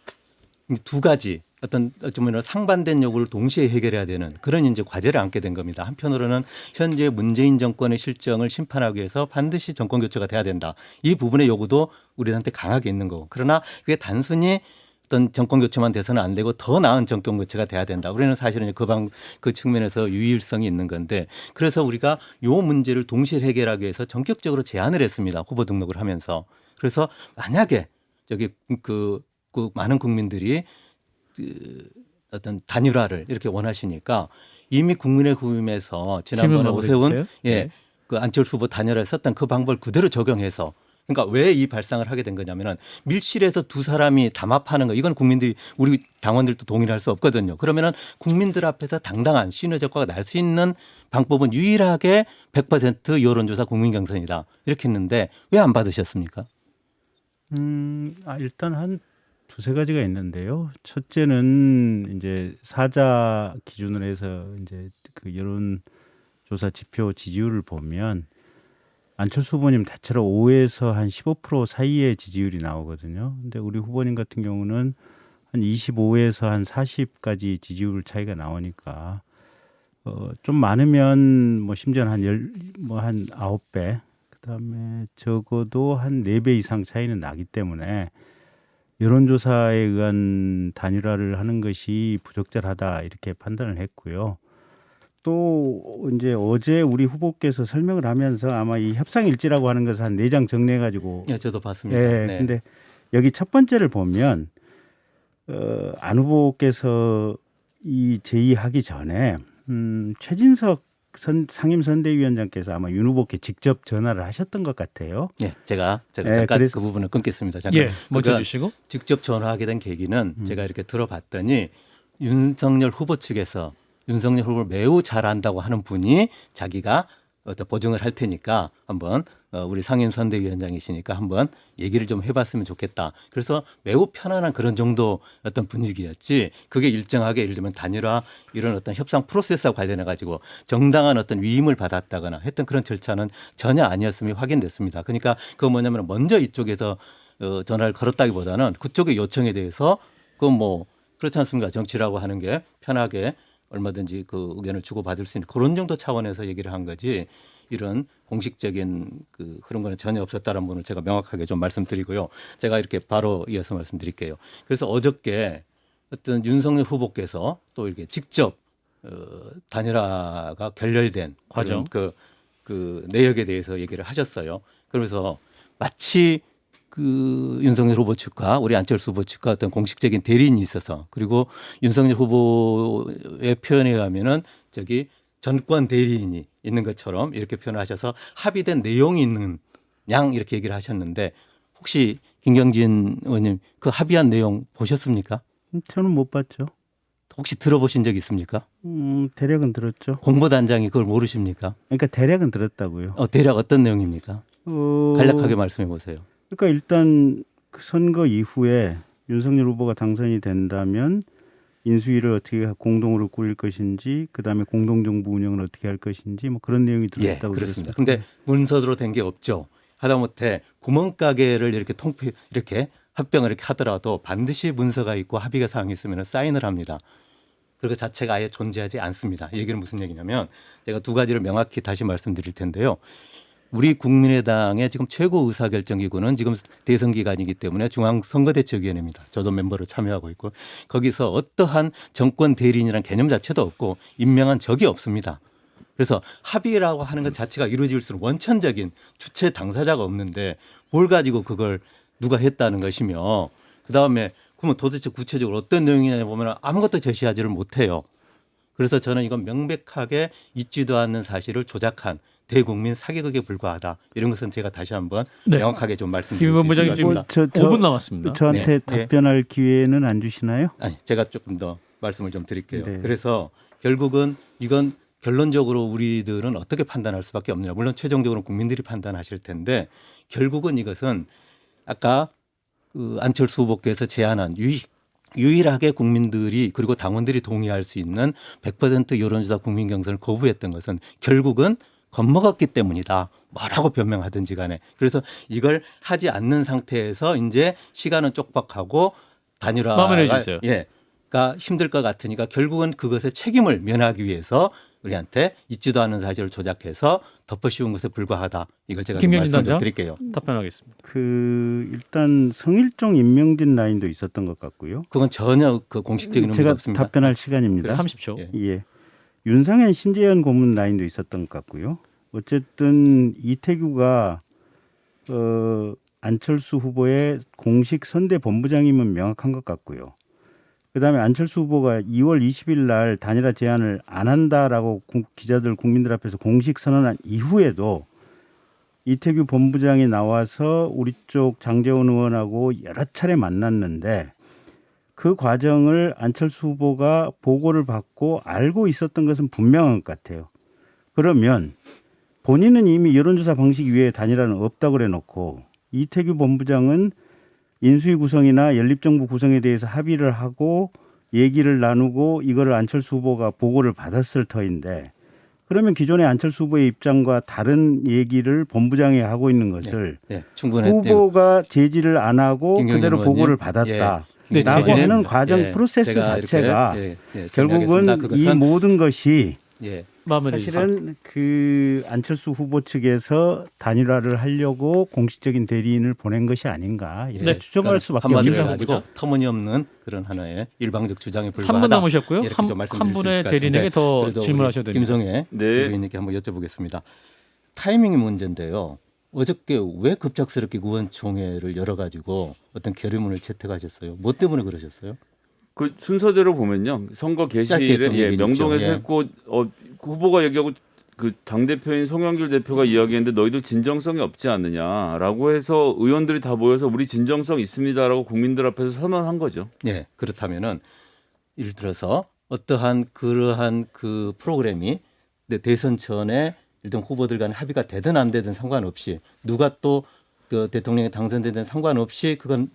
두 가지 어떤 어쩌면 상반된 요구를 동시에 해결해야 되는 그런 이제 과제를 안게 된 겁니다. 한편으로는 현재 문재인 정권의 실정을 심판하기 위해서 반드시 정권 교체가 돼야 된다. 이 부분의 요구도 우리한테 강하게 있는 거고, 그러나 그게 단순히 어떤 정권 교체만 돼서는 안 되고 더 나은 정권 교체가 돼야 된다. 우리는 사실은 그 측면에서 유일성이 있는 건데, 그래서 우리가 요 문제를 동시에 해결하기 위해서 전격적으로 제안을 했습니다. 후보 등록을 하면서. 그래서 만약에 저기 그 많은 국민들이 어떤 단일화를 이렇게 원하시니까 이미 국민의힘에서 지난번에 오세훈 그 안철수 후보 단일화를 썼던 그 방법을 그대로 적용해서, 그러니까 왜 이 발상을 하게 된 거냐면은 밀실에서 두 사람이 담합하는 거, 이건 국민들이, 우리 당원들도 동의를 할 수 없거든요. 그러면은 국민들 앞에서 당당한 신뢰 적과가 날 수 있는 방법은 유일하게 100% 여론조사 국민경선이다. 이렇게 했는데 왜 안 받으셨습니까? 일단 한 두세 가지가 있는데요. 첫째는 이제 사자 기준으로 해서 이제 그 여론조사 지표 지지율을 보면 안철수 후보님 대체로 5에서 한 15% 사이의 지지율이 나오거든요. 근데 우리 후보님 같은 경우는 한 25에서 한 40까지 지지율 차이가 나오니까 좀 많으면 뭐 심지어 한 9배, 그다음에 적어도 한 4배 이상 차이는 나기 때문에 여론조사에 의한 단일화를 하는 것이 부적절하다 이렇게 판단을 했고요. 또 이제 어제 우리 후보께서 설명을 하면서 아마 이 협상일지라고 하는 것을 한 4장 정리해 가지고, 예, 저도 봤습니다. 예, 네. 근데 여기 첫 번째를 보면 안 후보께서 이 제의하기 전에 최진석 상임선대위원장께서 아마 윤 후보께 직접 전화를 하셨던 것 같아요. 예, 제가 예, 잠깐 그래서- 그 부분을 끊겠습니다. 잠깐. 예, 먼저 그러니까 주시고. 직접 전화하게 된 계기는 제가 이렇게 들어봤더니 윤석열 후보 측에서 윤석열 후보를 매우 잘 안다고 하는 분이 자기가 어떤 보증을 할 테니까 한번 우리 상임선대위원장이시니까 한번 얘기를 좀 해봤으면 좋겠다. 그래서 매우 편안한 그런 정도 어떤 분위기였지, 그게 일정하게 예를 들면 단일화 이런 어떤 협상 프로세스와 관련해 가지고 정당한 어떤 위임을 받았다거나 했던 그런 절차는 전혀 아니었음이 확인됐습니다. 그러니까 그거 뭐냐면 먼저 이쪽에서 전화를 걸었다기보다는 그쪽의 요청에 대해서 그건 뭐 그렇지 않습니까? 정치라고 하는 게 편하게 얼마든지 그 의견을 주고받을 수 있는 그런 정도 차원에서 얘기를 한 거지, 이런 공식적인 그 그런 거는 전혀 없었다는 부분을 제가 명확하게 좀 말씀드리고요. 제가 이렇게 바로 이어서 말씀드릴게요. 그래서 어저께 어떤 윤석열 후보께서 또 이렇게 직접 단일화가 결렬된 과정, 그 내역에 대해서 얘기를 하셨어요. 그래서 마치 그 윤석열 후보 측과 우리 안철수 후보 측과 어떤 공식적인 대리인이 있어서, 그리고 윤석열 후보의 표현에 의하면은 저기 전권 대리인이 있는 것처럼 이렇게 표현하셔서 합의된 내용이 있는 양 이렇게 얘기를 하셨는데, 혹시 김경진 의원님 그 합의한 내용 보셨습니까? 저는 못 봤죠. 혹시 들어보신 적 있습니까? 대략은 들었죠. 공보단장이 그걸 모르십니까? 그러니까 대략은 들었다고요. 대략 어떤 내용입니까? 간략하게 말씀해 보세요. 그러니까 일단 그 선거 이후에 윤석열 후보가 당선이 된다면 인수위를 어떻게 공동으로 꾸릴 것인지, 그다음에 공동정부 운영을 어떻게 할 것인지, 뭐 그런 내용이 들어있다고 그렇습니다. 들었습니다. 근데 문서로 된 게 없죠. 하다못해 구멍가게를 이렇게 이렇게 합병을 이렇게 하더라도 반드시 문서가 있고 합의가 사항이 있으면 사인을 합니다. 그거 자체가 아예 존재하지 않습니다. 이 얘기는 무슨 얘기냐면, 제가 두 가지를 명확히 다시 말씀드릴 텐데요. 우리 국민의당의 지금 최고 의사결정기구는 지금 대선 기간이기 때문에 중앙선거대책위원회입니다. 저도 멤버로 참여하고 있고, 거기서 어떠한 정권 대리인이라는 개념 자체도 없고 임명한 적이 없습니다. 그래서 합의라고 하는 것 자체가 이루어질수록 원천적인 주체 당사자가 없는데 뭘 가지고 그걸 누가 했다는 것이며, 그다음에 그러면 도대체 구체적으로 어떤 내용이냐 보면 아무것도 제시하지를 못해요. 그래서 저는 이건 명백하게 있지도 않는 사실을 조작한 대국민 사기극에 불과하다. 이런 것은 제가 다시 한번 네. 명확하게 좀 김 말씀드릴 수 본부장님 있습니다. 지금 저 5분 남았습니다. 저한테 네. 답변할 기회는 안 주시나요? 아니, 제가 조금 더 말씀을 좀 드릴게요. 네. 그래서 결국은 이건 결론적으로 우리들은 어떻게 판단할 수밖에 없느냐. 물론 최종적으로 국민들이 판단하실 텐데 결국은 이것은 아까 그 안철수 후보께서 제안한 유일하게 국민들이 그리고 당원들이 동의할 수 있는 100% 여론조사 국민 경선을 거부했던 것은 결국은 겁먹었기 때문이다. 뭐라고 변명하든지 간에. 그래서 이걸 하지 않는 상태에서 이제 시간은 쪽박하고 단일화가 마무리해 주세요. 예. 가 힘들 것 같으니까 결국은 그것의 책임을 면하기 위해서 우리한테 있지도 않은 사실을 조작해서 덮어씌운 것에 불과하다. 이걸 제가 좀 김현진 말씀 좀 단장? 드릴게요. 답변하겠습니다. 일단 성일종 임명진 라인도 있었던 것 같고요. 그건 전혀 그 공식적인 의미가 제가 없습니다. 답변할 시간입니다. 30초. 예. 예. 윤상현 신재현 고문 라인도 있었던 것 같고요. 어쨌든 이태규가 안철수 후보의 공식 선대 본부장임은 명확한 것 같고요. 그다음에 안철수 후보가 2월 20일 날 단일화 제안을 안 한다라고 기자들 국민들 앞에서 공식 선언한 이후에도 이태규 본부장이 나와서 우리 쪽 장제원 의원하고 여러 차례 만났는데 그 과정을 안철수 후보가 보고를 받고 알고 있었던 것은 분명한 것 같아요. 그러면 본인은 이미 여론조사 방식 이외에 단일화는 없다고 그래놓고 이태규 본부장은 인수위 구성이나 연립정부 구성에 대해서 합의를 하고 얘기를 나누고 이거를 안철수 후보가 보고를 받았을 터인데 그러면 기존의 안철수 후보의 입장과 다른 얘기를 본부장이 하고 있는 것을 예, 충분했대요. 후보가 제지를 안 하고 김경진 그대로 의원님. 보고를 예. 받았다. 네, 라고 제지는- 하는 과정 프로세스 제가 이렇게, 자체가 정리하겠습니다. 결국은 이 그것은, 모든 것이 예, 마무리 주세요. 사실은 그 안철수 후보 측에서 단일화를 하려고 공식적인 대리인을 보낸 것이 아닌가 이렇게 네. 추정할 수밖에 한마디로 없는 해가지고 후보자. 터무니없는 그런 하나의 일방적 주장에 불과하다. 3분 남으셨고요. 이렇게 좀 말씀드릴 한 수 분의 있을 것 같은데 대리인에게 더 그래도 질문하셔도 우리 됩니다. 김성애 네. 의원님께 한번 여쭤보겠습니다. 타이밍이 문제인데요. 어저께 왜 급작스럽게 의원총회를 열어가지고 어떤 결의문을 채택하셨어요? 뭐 때문에 그러셨어요? 그 순서대로 보면요. 선거 짧게 개시일에 좀 얘기해 명동에서 주십시오. 예. 했고 후보가 얘기하고 그 당대표인 송영길 대표가 이야기했는데 너희들 진정성이 없지 않느냐라고 해서 의원들이 다 모여서 우리 진정성 있습니다라고 국민들 앞에서 선언한 거죠. 예, 그렇다면은 예를 들어서 어떠한 그러한 그 프로그램이 대선 전에 일단 후보들 간에 합의가 되든 안 되든 상관없이 누가 또 그 대통령에 당선되든 상관없이 그건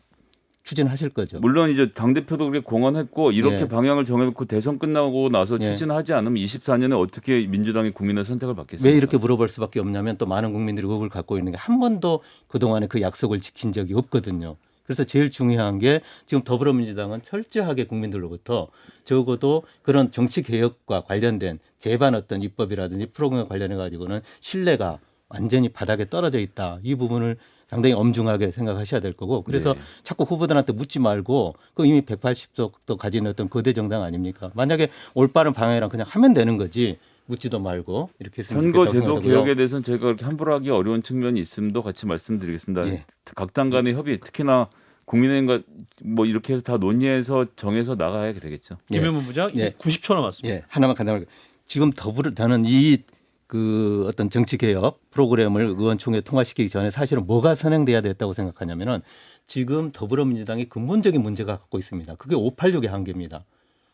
추진하실 거죠. 물론 이제 당 대표도 그렇게 공언했고 이렇게 예. 방향을 정해놓고 대선 끝나고 나서 예. 추진하지 않으면 24년에 어떻게 민주당이 국민의 선택을 받겠습니까? 왜 이렇게 물어볼 수밖에 없냐면 또 많은 국민들이 의혹을 갖고 있는 게 한 번도 그동안에 그 약속을 지킨 적이 없거든요. 그래서 제일 중요한 게 지금 더불어민주당은 철저하게 국민들로부터 적어도 그런 정치 개혁과 관련된 제반 어떤 입법이라든지 프로그램에 관련해 가지고는 신뢰가 완전히 바닥에 떨어져 있다. 이 부분을 상당히 엄중하게 생각하셔야 될 거고 그래서 네. 자꾸 후보들한테 묻지 말고 그 이미 180석도 가진 어떤 거대 정당 아닙니까? 만약에 올바른 방향이랑 그냥 하면 되는 거지 묻지도 말고 이렇게 했으면 좋겠다고 선거제도 생각하고요. 개혁에 대해서는 저희가 그렇게 함부로 하기 어려운 측면이 있음도 같이 말씀드리겠습니다. 예. 각 당 간의 협의, 특히나 국민의힘과 뭐 이렇게 해서 다 논의해서 정해서 나가야 되겠죠. 예. 김현문 부장 예. 90초 남았습니다. 예, 하나만 간단하게 지금 더불어는 이 그 어떤 정치 개혁 프로그램을 의원총회 통과시키기 전에 사실은 뭐가 선행돼야 됐다고 생각하냐면은 지금 더불어민주당이 근본적인 문제가 갖고 있습니다. 그게 586의 한계입니다.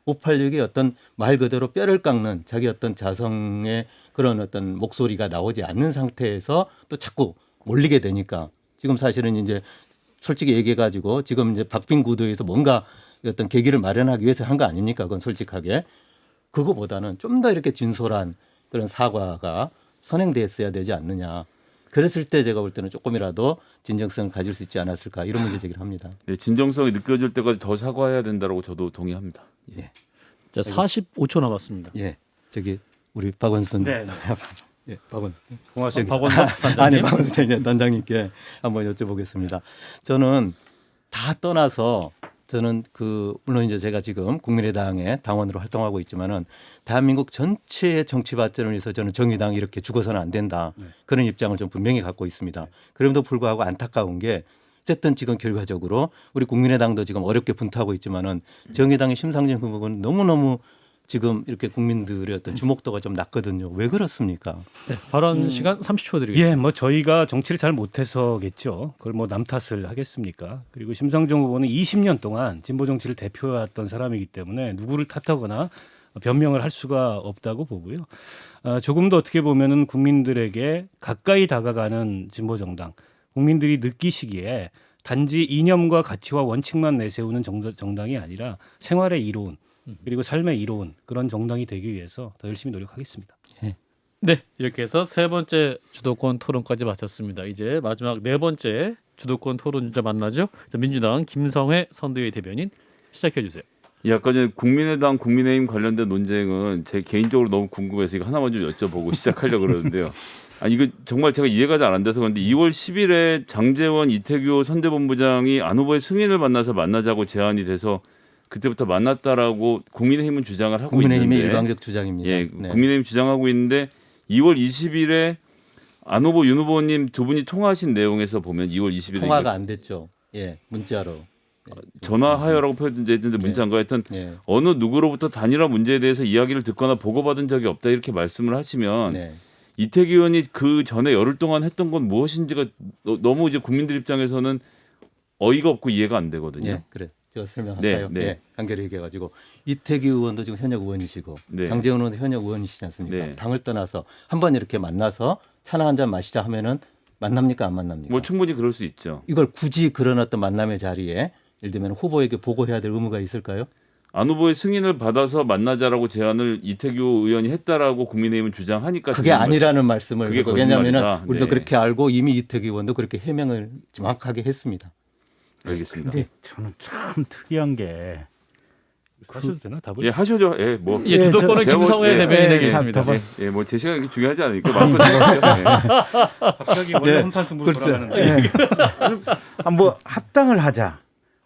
586이 어떤 말 그대로 뼈를 깎는 자기 어떤 자성의 그런 어떤 목소리가 나오지 않는 상태에서 또 자꾸 몰리게 되니까 지금 사실은 이제 솔직히 얘기해 가지고 지금 이제 박빙 구도에서 뭔가 어떤 계기를 마련하기 위해서 한 거 아닙니까? 그건 솔직하게. 그거보다는 좀 더 이렇게 진솔한 그런 사과가 선행됐어야 되지 않느냐. 그랬을 때 제가 볼 때는 조금이라도 진정성을 가질 수 있지 않았을까 이런 문제 제기를 합니다. 네, 진정성이 느껴질 때까지 더 사과해야 된다고 저도 동의합니다. 예. 자, 45초 남았습니다. 예, 저기 우리 박원순, 네, 네. 예, 박원, 고맙습니다. 박원석 아니 단장님. 박원순 단장님께 한번 여쭤보겠습니다. 저는 다 떠나서 저는 그 물론 이제 제가 지금 국민의당의 당원으로 활동하고 있지만은 대한민국 전체의 정치 발전을 위해서 저는 정의당이 이렇게 죽어서는 안 된다 그런 입장을 좀 분명히 갖고 있습니다. 그럼에도 불구하고 안타까운 게 어쨌든 지금 결과적으로 우리 국민의당도 지금 어렵게 분투하고 있지만은 정의당의 심상정 후보는 너무너무 지금 이렇게 국민들의 어떤 주목도가 좀 낮거든요. 왜 그렇습니까? 네, 발언 시간 30초 드리겠습니다. 예, 뭐 저희가 정치를 잘 못해서겠죠. 그걸 뭐 남 탓을 하겠습니까? 그리고 심상정 후보는 20년 동안 진보 정치를 대표해왔던 사람이기 때문에 누구를 탓하거나 변명을 할 수가 없다고 보고요. 조금 더 어떻게 보면은 국민들에게 가까이 다가가는 진보 정당, 국민들이 느끼시기에 단지 이념과 가치와 원칙만 내세우는 정당이 아니라 생활의 이로운 그리고 삶의 이로운 그런 정당이 되기 위해서 더 열심히 노력하겠습니다. 네, 이렇게 해서 세 번째 주도권 토론까지 마쳤습니다. 이제 마지막 네 번째 주도권 토론자 만나죠. 자, 민주당 김성회 선대위 대변인 시작해 주세요. 예, 아까 전에 국민의당, 국민의힘 관련된 논쟁은 제 개인적으로 너무 궁금해서 이거 하나만 좀 여쭤보고 시작하려고 그러는데요. 이거 정말 제가 이해가 잘 안 돼서 그런데 2월 10일에 장제원, 이태규 선대본부장이 안 후보의 승인을 만나서 만나자고 제안이 돼서 그때부터 만났다라고 국민의힘은 주장을 하고 국민의힘의 있는데 일방적 주장입니다. 예, 네. 국민의힘 주장하고 있는데 2월 20일에 안 후보, 윤 후보님 두 분이 통화하신 내용에서 보면 2월 20일에 통화가 안 됐죠. 예, 문자로. 전화하여라고 표현되는데 문자인가 하여튼 예. 어느 누구로부터 단일화 문제에 대해서 이야기를 듣거나 보고받은 적이 없다 이렇게 말씀을 하시면 네. 이태규 의원이 그 전에 열흘 동안 했던 건 무엇인지가 너무 이제 국민들 입장에서는 어이가 없고 이해가 안 되거든요. 예, 그래. 제가 설명할까요? 네, 네. 예, 간결히 얘기해가지고 이태규 의원도 지금 현역 의원이시고 네. 장제원 의원도 현역 의원이시지 않습니까? 네. 당을 떠나서 한번 이렇게 만나서 차나 한 잔 마시자 하면은 만납니까 안 만납니까? 뭐 충분히 그럴 수 있죠. 이걸 굳이 그런 어떤 만남의 자리에 예를 들면 후보에게 보고해야 될 의무가 있을까요? 안 후보의 승인을 받아서 만나자라고 제안을 이태규 의원이 했다라고 국민의힘은 주장하니까 그게 아니라는 말씀을 그게 하고 왜냐하면 거짓말이다. 우리도 네. 그렇게 알고 이미 이태규 의원도 그렇게 해명을 정확하게 했습니다. 알겠습니다. 근데 저는 참 특이한 게 하셔도 되나 답을? 예, 하셔죠. 예, 뭐 예, 주도권은 제가 김성회 예, 대변인에게 예, 있습니다. 답- 네. 예, 뭐 제 시간이 중요하지 않으니까 마음껏 하세요. 갑자기 원래 한판 승부로 돌아가는데. 뭐 합당을 하자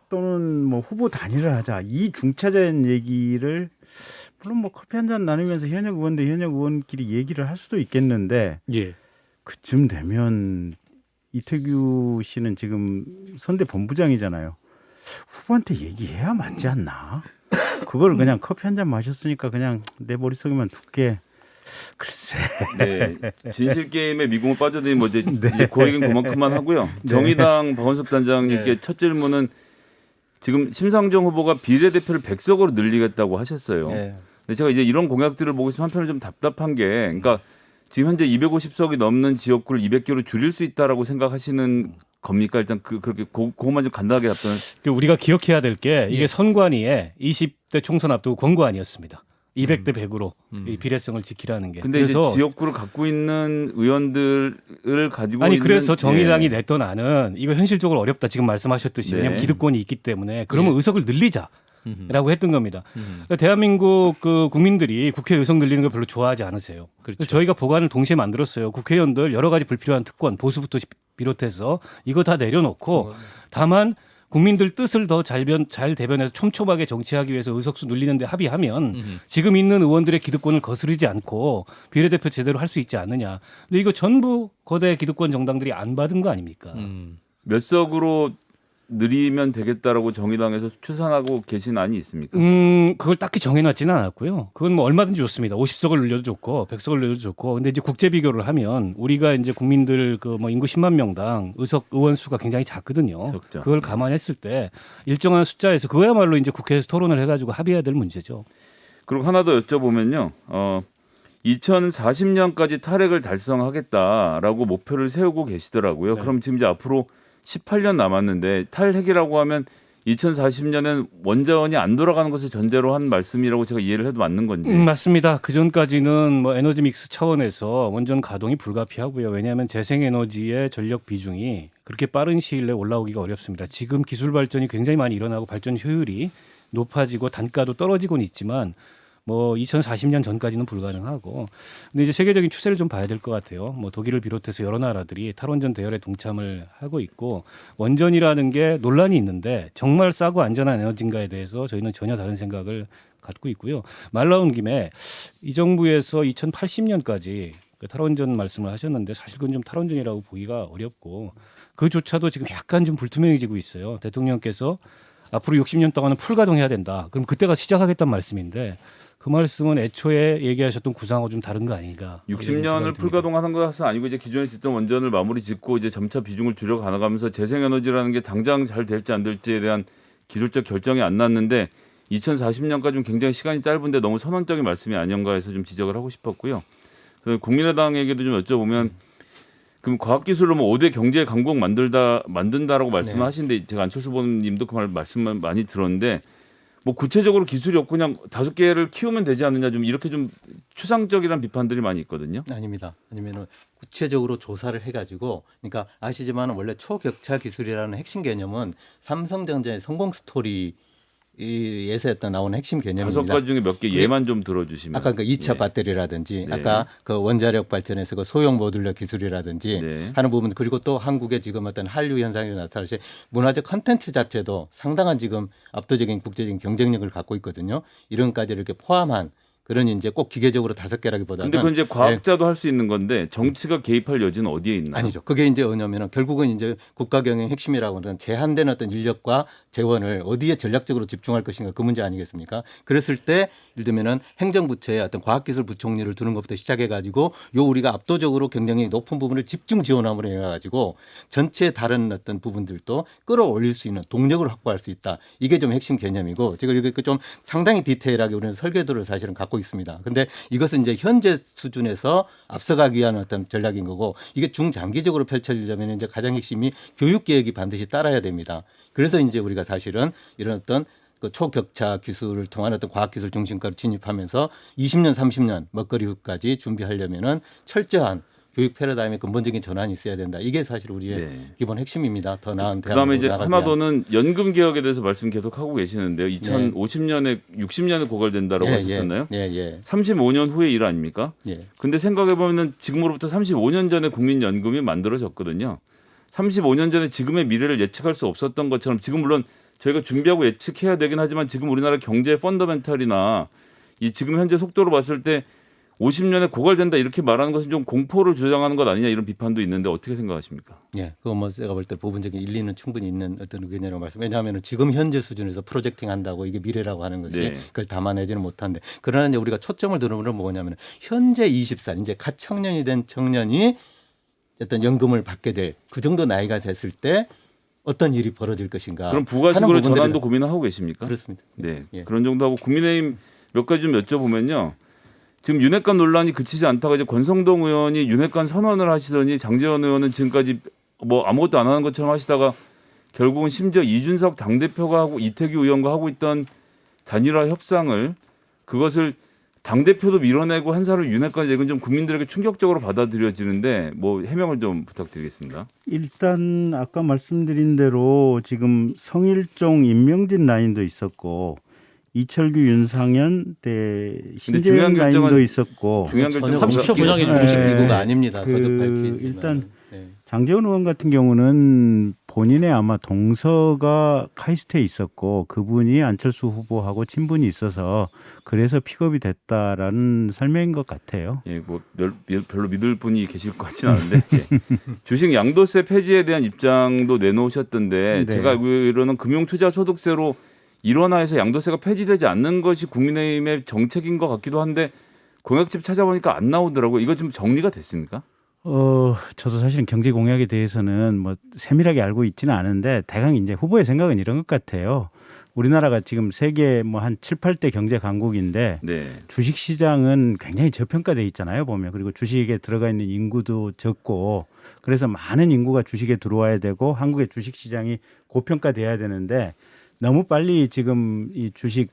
또는 뭐 후보 단일을 하자 이 중차대한 얘기를 물론 뭐 커피 한 잔 나누면서 현역 의원 대 현역 의원끼리 얘기를 할 수도 있겠는데 예. 그쯤 되면 이태규 씨는 지금 선대 본부장이잖아요. 후보한테 얘기해야 맞지 않나? 그걸 그냥 커피 한 잔 마셨으니까 그냥 내 머릿속에만 두게 글쎄. 네, 진실 게임에 미궁을 빠져드린 뭐 이제 그 얘기는 그만큼만 하고요. 정의당 박원석 단장님께 네. 첫 질문은 지금 심상정 후보가 비례대표를 100석으로 늘리겠다고 하셨어요. 예. 근데 제가 이제 이런 공약들을 보고 있으면 한편으로 좀 답답한 게, 그러니까 지금 현재 250석이 넘는 지역구를 200개로 줄일 수 있다라고 생각하시는 겁니까? 일단 그렇게 그것만 좀 간단하게 답변을. 우리가 기억해야 될 게 이게 예. 선관위의 20대 총선 앞두고 권고안이었습니다. 200대 100으로 이 비례성을 지키라는 게. 근데 그래서 이제 지역구를 갖고 있는 의원들을 가지고 아니 있는 그래서 정의당이 예. 냈던 안은 이거 현실적으로 어렵다 지금 말씀하셨듯이 네. 왜냐하면 기득권이 있기 때문에 그러면 예. 의석을 늘리자라고 했던 겁니다. 음. 그러니까 대한민국 그 국민들이 국회 의석 늘리는 걸 별로 좋아하지 않으세요. 그렇죠. 그래서 저희가 보관을 동시에 만들었어요. 국회의원들 여러 가지 불필요한 특권 보수부터 비롯해서 이거 다 내려놓고 다만 국민들 뜻을 더 잘 대변해서 촘촘하게 정치하기 위해서 의석수 늘리는데 합의하면 지금 있는 의원들의 기득권을 거스르지 않고 비례대표 제대로 할 수 있지 않느냐. 근데 이거 전부 거대 기득권 정당들이 안 받은 거 아닙니까? 몇 석으로 늘리면 되겠다라고 정의당에서 추산하고 계신 안이 있습니까? 그걸 딱히 정해놨지는 않았고요. 그건 뭐 얼마든지 좋습니다. 50석을 늘려도 좋고 100석을 늘려도 좋고. 근데 이제 국제 비교를 하면 우리가 이제 국민들 그 뭐 인구 10만 명당 의원 수가 굉장히 작거든요. 적죠. 그걸 감안했을 때 일정한 숫자에서 그거야말로 이제 국회에서 토론을 해가지고 합의해야 될 문제죠. 그리고 하나 더 여쭤보면요. 2040년까지 탈핵을 달성하겠다라고 목표를 세우고 계시더라고요. 네. 그럼 지금 이제 앞으로 18년 남았는데 탈핵이라고 하면 2040년엔 원자원이 안 돌아가는 것을 전제로 한 말씀이라고 제가 이해를 해도 맞는 건지. 맞습니다. 그 전까지는 뭐 에너지 믹스 차원에서 원전 가동이 불가피하고요. 왜냐하면 재생에너지의 전력 비중이 그렇게 빠른 시일 내에 올라오기가 어렵습니다. 지금 기술 발전이 굉장히 많이 일어나고 발전 효율이 높아지고 단가도 떨어지고는 있지만 뭐 2040년 전까지는 불가능하고 근데 이제 세계적인 추세를 좀 봐야 될 것 같아요. 뭐 독일을 비롯해서 여러 나라들이 탈원전 대열에 동참을 하고 있고 원전이라는 게 논란이 있는데 정말 싸고 안전한 에너지인가에 대해서 저희는 전혀 다른 생각을 갖고 있고요. 말 나온 김에 이 정부에서 2080년까지 탈원전 말씀을 하셨는데 사실 그건 좀 탈원전이라고 보기가 어렵고 그조차도 지금 약간 좀 불투명해지고 있어요. 대통령께서 앞으로 60년 동안은 풀가동해야 된다. 그럼 그때가 시작하겠다는 말씀인데 그 말씀은 애초에 얘기하셨던 구상하고 좀 다른 거 아닌가? 이런 생각이 60년을 듭니다. 풀가동하는 것은 아니고 이제 기존에 짓던 원전을 마무리 짓고 이제 점차 비중을 줄여 가나가면서 재생에너지라는 게 당장 잘 될지 안 될지에 대한 기술적 결정이 안 났는데 2040년까지는 굉장히 시간이 짧은데 너무 선언적인 말씀이 아닌가 해서 좀 지적을 하고 싶었고요. 그래서 국민의당에게도 좀 여쭤보면 그럼 과학기술로 뭐 5대 경제 강국 만든다라고 말씀을 네. 하시는데 제가 안철수 의원님도 그 말씀만 많이 들었는데 뭐 구체적으로 기술이 없고 그냥 5개를 키우면 되지 않느냐 좀 이렇게 좀 추상적이라는 비판들이 많이 있거든요. 아닙니다. 아니면은 구체적으로 조사를 해가지고, 그러니까 아시지만 원래 초격차 기술이라는 핵심 개념은 삼성전자의 성공 스토리 에서 나오는 핵심 개념입니다. 5가지 중에 몇 개 예만 좀 들어주시면. 아까 그 2차 예. 배터리라든지 네. 아까 그 원자력 발전에서 그 소형 모듈러 기술이라든지 네. 하는 부분, 그리고 또 한국의 지금 어떤 한류 현상이 나타나듯이 문화적 컨텐츠 자체도 상당한 지금 압도적인 국제적인 경쟁력을 갖고 있거든요. 이런까지 이렇게 포함한 그런 이제 꼭 기계적으로 5개라기보다는 근데 그건 이제 과학자도 할 수 있는 건데 정치가 개입할 여지는 어디에 있나요? 아니죠. 그게 이제 뭐냐면은 결국은 이제 국가 경영 핵심이라고 하는 제한된 어떤 인력과 재원을 어디에 전략적으로 집중할 것인가, 그 문제 아니겠습니까? 그랬을 때 예를 들면은 행정부처에 어떤 과학기술 부총리를 두는 것부터 시작해 가지고 요 우리가 압도적으로 경쟁력이 높은 부분을 집중 지원함으로 해 가지고 전체 다른 어떤 부분들도 끌어올릴 수 있는 동력을 확보할 수 있다. 이게 좀 핵심 개념이고, 제가 이렇게 좀 상당히 디테일하게 우리는 설계도를 사실은 갖고 있습니다. 근데 이것은 이제 현재 수준에서 앞서가기 위한 어떤 전략인 거고, 이게 중장기적으로 펼쳐지려면 이제 가장 핵심이 교육 계획이 반드시 따라야 됩니다. 그래서 이제 우리가 사실은 이런 어떤 그 초격차 기술을 통한 어떤 과학기술 중심가로 진입하면서 20년, 30년 먹거리 후까지 준비하려면은 철저한 교육 패러다임의 근본적인 전환이 있어야 된다. 이게 사실 우리의 네. 기본 핵심입니다. 더 나은 그다음에 이제 대한민국을 나가기 위한. 하나더는 연금 개혁에 대해서 말씀 계속 하고 계시는데요. 2050년에 60년에 고갈된다라고 하셨었나요? 예. 35년 후의 일 아닙니까? 예. 근데 생각해 보면은 지금으로부터 35년 전에 국민연금이 만들어졌거든요. 35년 전에 지금의 미래를 예측할 수 없었던 것처럼 지금 물론 저희가 준비하고 예측해야 되긴 하지만 지금 우리나라 경제 펀더멘탈이나 이 지금 현재 속도로 봤을 때 50년에 고갈된다 이렇게 말하는 것은 좀 공포를 조장하는 것 아니냐 이런 비판도 있는데 어떻게 생각하십니까? 예, 그거 뭐 제가 볼 때 부분적인 일리는 충분히 있는 어떤 의견이라고 말씀. 왜냐하면 지금 현재 수준에서 프로젝팅 한다고 이게 미래라고 하는 것이 네. 그걸 담아내지는 못한데, 그러나 이제 우리가 초점을 두는 건 뭐냐면 현재 20살 이제 갓 청년이 된 청년이 어떤 연금을 받게 될 그 정도 나이가 됐을 때 어떤 일이 벌어질 것인가. 그럼 하는 부가식으로 부분들이 전환도 고민을 하고 계십니까? 그렇습니다. 네, 예. 그런 정도 하고 국민의힘 몇 가지 좀 여쭤보면요. 지금 윤핵관 논란이 그치지 않다가 이제 권성동 의원이 윤핵관 선언을 하시더니 장제원 의원은 지금까지 뭐 아무것도 안 하는 것처럼 하시다가 결국은 심지어 이준석 당대표가 하고 이태규 의원과 하고 있던 단일화 협상을 그것을 당대표도 밀어내고 한 사람을 윤핵관, 이건 좀 국민들에게 충격적으로 받아들여지는데 뭐 해명을 좀 부탁드리겠습니다. 일단 아까 말씀드린 대로 지금 성일종 임명진 라인도 있었고 이철규 윤상현 때 신재영 중요한 결정은 라인도 있었고 중요한 전혀 결정 30초 보장해 주시죠. 공식 네. 기구가 아닙니다. 그 거듭 밝히지만. 일단 네. 장제원 의원 같은 경우는 본인의 아마 동서가 카이스트에 있었고 그분이 안철수 후보하고 친분이 있어서 그래서 픽업이 됐다라는 설명인 것 같아요. 예, 뭐 별로 믿을 분이 계실 것 같지는 않은데 예. 주식 양도세 폐지에 대한 입장도 내놓으셨던데 네. 제가 알기로는 금융투자소득세로 일원화해서 양도세가 폐지되지 않는 것이 국민의힘의 정책인 것 같기도 한데 공약집 찾아보니까 안 나오더라고요. 이거 좀 정리가 됐습니까? 저도 사실은 경제 공약에 대해서는 뭐 세밀하게 알고 있지는 않은데 대강 이제 후보의 생각은 이런 것 같아요. 우리나라가 지금 세계 뭐 한 7, 8대 경제 강국인데 네. 주식 시장은 굉장히 저평가돼 있잖아요, 보면. 그리고 주식에 들어가 있는 인구도 적고 그래서 많은 인구가 주식에 들어와야 되고 한국의 주식 시장이 고평가돼야 되는데 너무 빨리 지금 이 주식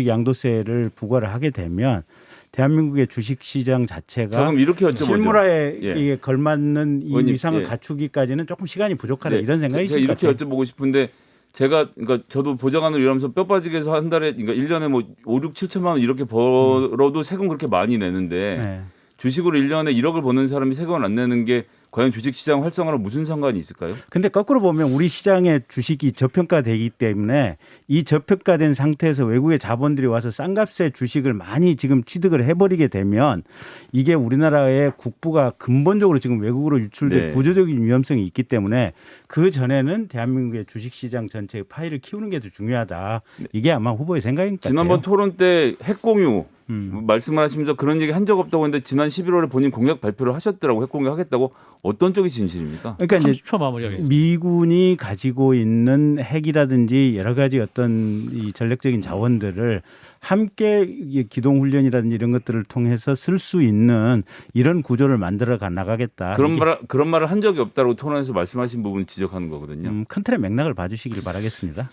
양도세를 부과를 하게 되면 대한민국의 주식 시장 자, 자체가 그럼 이렇게 여쭤보죠. 실물화에 예. 이게 걸맞는 이 의원님, 위상을 예. 갖추기까지는 조금 시간이 부족하다 네. 이런 생각이 제가 있을 것 이렇게 같아요. 여쭤보고 싶은데 제가 그러니까 저도 보좌관을 일하면서 뼈 빠지게 해서 한 달에 그러니까 1년에 뭐 5, 6, 7천만 원 이렇게 벌어도 세금 그렇게 많이 내는데 네. 주식으로 1년에 1억을 버는 사람이 세금을 안 내는 게 과연 주식시장 활성화랑 무슨 상관이 있을까요? 근데 거꾸로 보면 우리 시장의 주식이 저평가되기 때문에 이 저평가된 상태에서 외국의 자본들이 와서 싼 값에 주식을 많이 지금 취득을 해버리게 되면 이게 우리나라의 국부가 근본적으로 지금 외국으로 유출될 네. 구조적인 위험성이 있기 때문에 그 전에는 대한민국의 주식시장 전체의 파이를 키우는 게 더 중요하다. 이게 아마 후보의 생각인 것 같아요. 지난번 토론 때 핵공유 음. 말씀을 하시면서 그런 얘기 한 적 없다고 했는데 지난 11월에 본인 공약 발표를 하셨더라고. 핵공유 하겠다고. 어떤 쪽이 진실입니까? 그러니까 이제 30초 마무리하겠습니다. 미군이 가지고 있는 핵이라든지 여러 가지 어떤 이 전략적인 자원들을 함께 기동 훈련이라든지 이런 것들을 통해서 쓸 수 있는 이런 구조를 만들어 나가겠다. 그런 말을 한 적이 없다고 토론에서 말씀하신 부분 지적하는 거거든요. 큰 틀의 맥락을 봐주시길 바라겠습니다.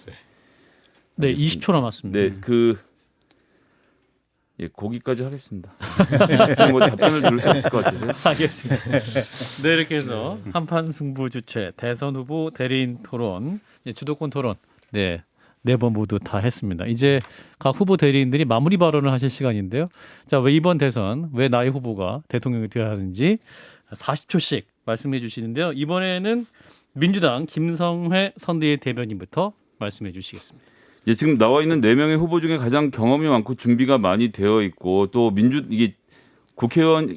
네, 20초 남았습니다. 네, 거기까지 하겠습니다. 뭐 답변을 들을 수 없을 것 같아요. 알겠습니다. 네, 이렇게 해서 한판 승부 주체 대선 후보 대리인 토론, 주도권 토론, 네 번 모두 다 했습니다. 이제 각 후보 대리인들이 마무리 발언을 하실 시간인데요. 자, 왜 이번 대선 왜 나의 후보가 대통령이 되어야 하는지 40초씩 말씀해 주시는데요. 이번에는 민주당 김성회 선대위 대변인부터 말씀해 주시겠습니다. 예, 지금 나와 있는 4명의 후보 중에 가장 경험이 많고 준비가 많이 되어 있고 또 이게 국회의원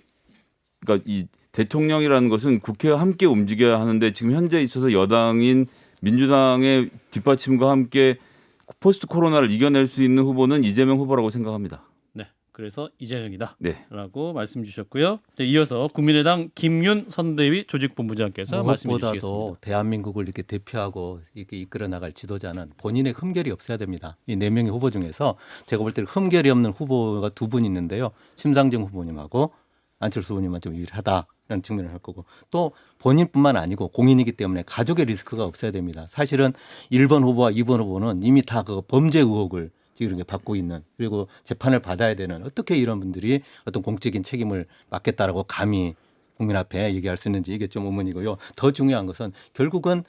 그러니까 이 대통령이라는 것은 국회와 함께 움직여야 하는데 지금 현재 있어서 여당인 민주당의 뒷받침과 함께 포스트 코로나를 이겨낼 수 있는 후보는 이재명 후보라고 생각합니다. 네, 그래서 이재명이다라고 네. 말씀 주셨고요. 이어서 국민의당 김윤 선대위 조직본부장께서 말씀해 주시겠습니다. 무엇보다도 대한민국을 이렇게 대표하고 이렇게 이끌어 나갈 지도자는 본인의 흠결이 없어야 됩니다. 이 4명의 후보 중에서 제가 볼 때는 흠결이 없는 후보가 2분 있는데요. 심상정 후보님하고 안철수 후보님만 좀 유일하다라는 측면을 할 거고 또 본인뿐만 아니고 공인이기 때문에 가족의 리스크가 없어야 됩니다. 사실은 1번 후보와 2번 후보는 이미 다 그 범죄 의혹을 지금 이렇게 받고 있는 그리고 재판을 받아야 되는 어떻게 이런 분들이 어떤 공적인 책임을 맡겠다라고 감히 국민 앞에 얘기할 수 있는지 이게 좀 의문이고요. 더 중요한 것은 결국은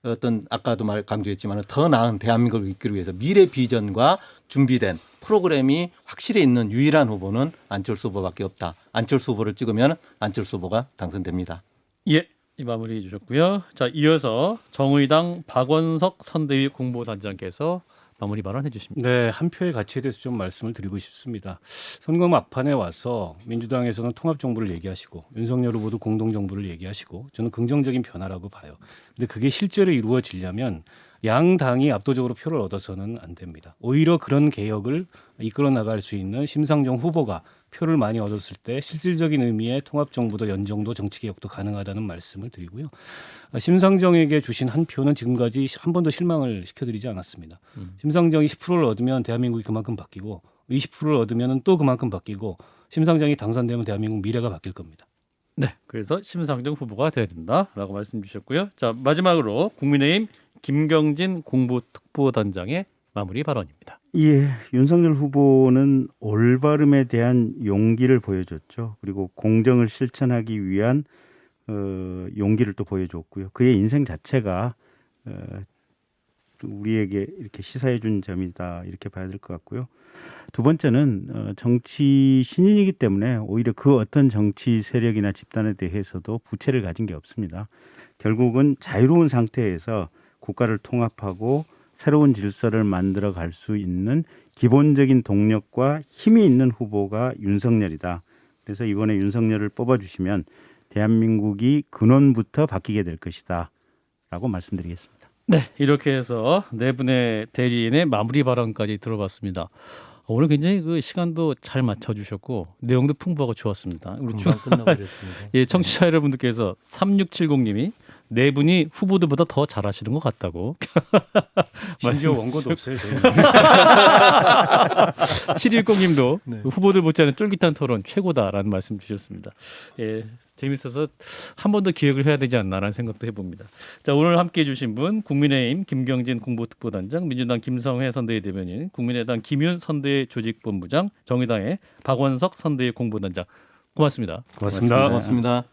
어떤 아까도 강조했지만 더 나은 대한민국을 이끌기 위해서 미래 비전과 준비된 프로그램이 확실히 있는 유일한 후보는 안철수 후보밖에 없다. 안철수 후보를 찍으면 안철수 후보가 당선됩니다. 예, 이 마무리해 주셨고요. 자, 이어서 정의당 박원석 선대위 공보단장께서 마무리 발언해 주십니다. 네, 한 표의 가치에 대해서 좀 말씀을 드리고 싶습니다. 선거 막판에 와서 민주당에서는 통합 정부를 얘기하시고 윤석열 후보도 공동 정부를 얘기하시고 저는 긍정적인 변화라고 봐요. 근데 그게 실제로 이루어지려면 양 당이 압도적으로 표를 얻어서는 안 됩니다. 오히려 그런 개혁을 이끌어 나갈 수 있는 심상정 후보가 표를 많이 얻었을 때 실질적인 의미의 통합정부도 연정도 정치개혁도 가능하다는 말씀을 드리고요. 심상정에게 주신 한 표는 지금까지 한 번도 실망을 시켜드리지 않았습니다. 심상정이 10%를 얻으면 대한민국이 그만큼 바뀌고 20%를 얻으면 또 그만큼 바뀌고 심상정이 당선되면 대한민국 미래가 바뀔 겁니다. 네, 그래서 심상정 후보가 되어야 된다라고 말씀 주셨고요. 자, 마지막으로 국민의힘 김경진 공보특보단장의 마무리 발언입니다. 예, 윤석열 후보는 올바름에 대한 용기를 보여줬죠. 그리고 공정을 실천하기 위한 용기를 또 보여줬고요. 그의 인생 자체가 우리에게 이렇게 시사해 준 점이다 이렇게 봐야 될 것 같고요. 두 번째는 정치 신인이기 때문에 오히려 그 어떤 정치 세력이나 집단에 대해서도 부채를 가진 게 없습니다. 결국은 자유로운 상태에서 국가를 통합하고 새로운 질서를 만들어 갈 수 있는 기본적인 동력과 힘이 있는 후보가 윤석열이다. 그래서 이번에 윤석열을 뽑아주시면 대한민국이 근원부터 바뀌게 될 것이다 라고 말씀드리겠습니다. 네, 이렇게 해서 네 분의 대리인의 마무리 발언까지 들어봤습니다. 오늘 굉장히 그 시간도 잘 맞춰주셨고 내용도 풍부하고 좋았습니다. 우리 금방 끝나버렸습니다. 예, 청취자 여러분들께서 3670님이 네 분이 후보들보다 더 잘하시는 것 같다고. 심지어 원고도 없어요. 저희는. 710님도 네. 후보들 못지않은 쫄깃한 토론 최고다라는 말씀 주셨습니다. 예, 재밌어서 한 번 더 기획을 해야 되지 않나라는 생각도 해봅니다. 자, 오늘 함께해 주신 분 국민의힘 김경진 공보특보단장, 민주당 김성회 선대위 대변인, 국민의당 김윤 선대위 조직본부장, 정의당의 박원석 선대위 공보단장 고맙습니다. 고맙습니다. 고맙습니다.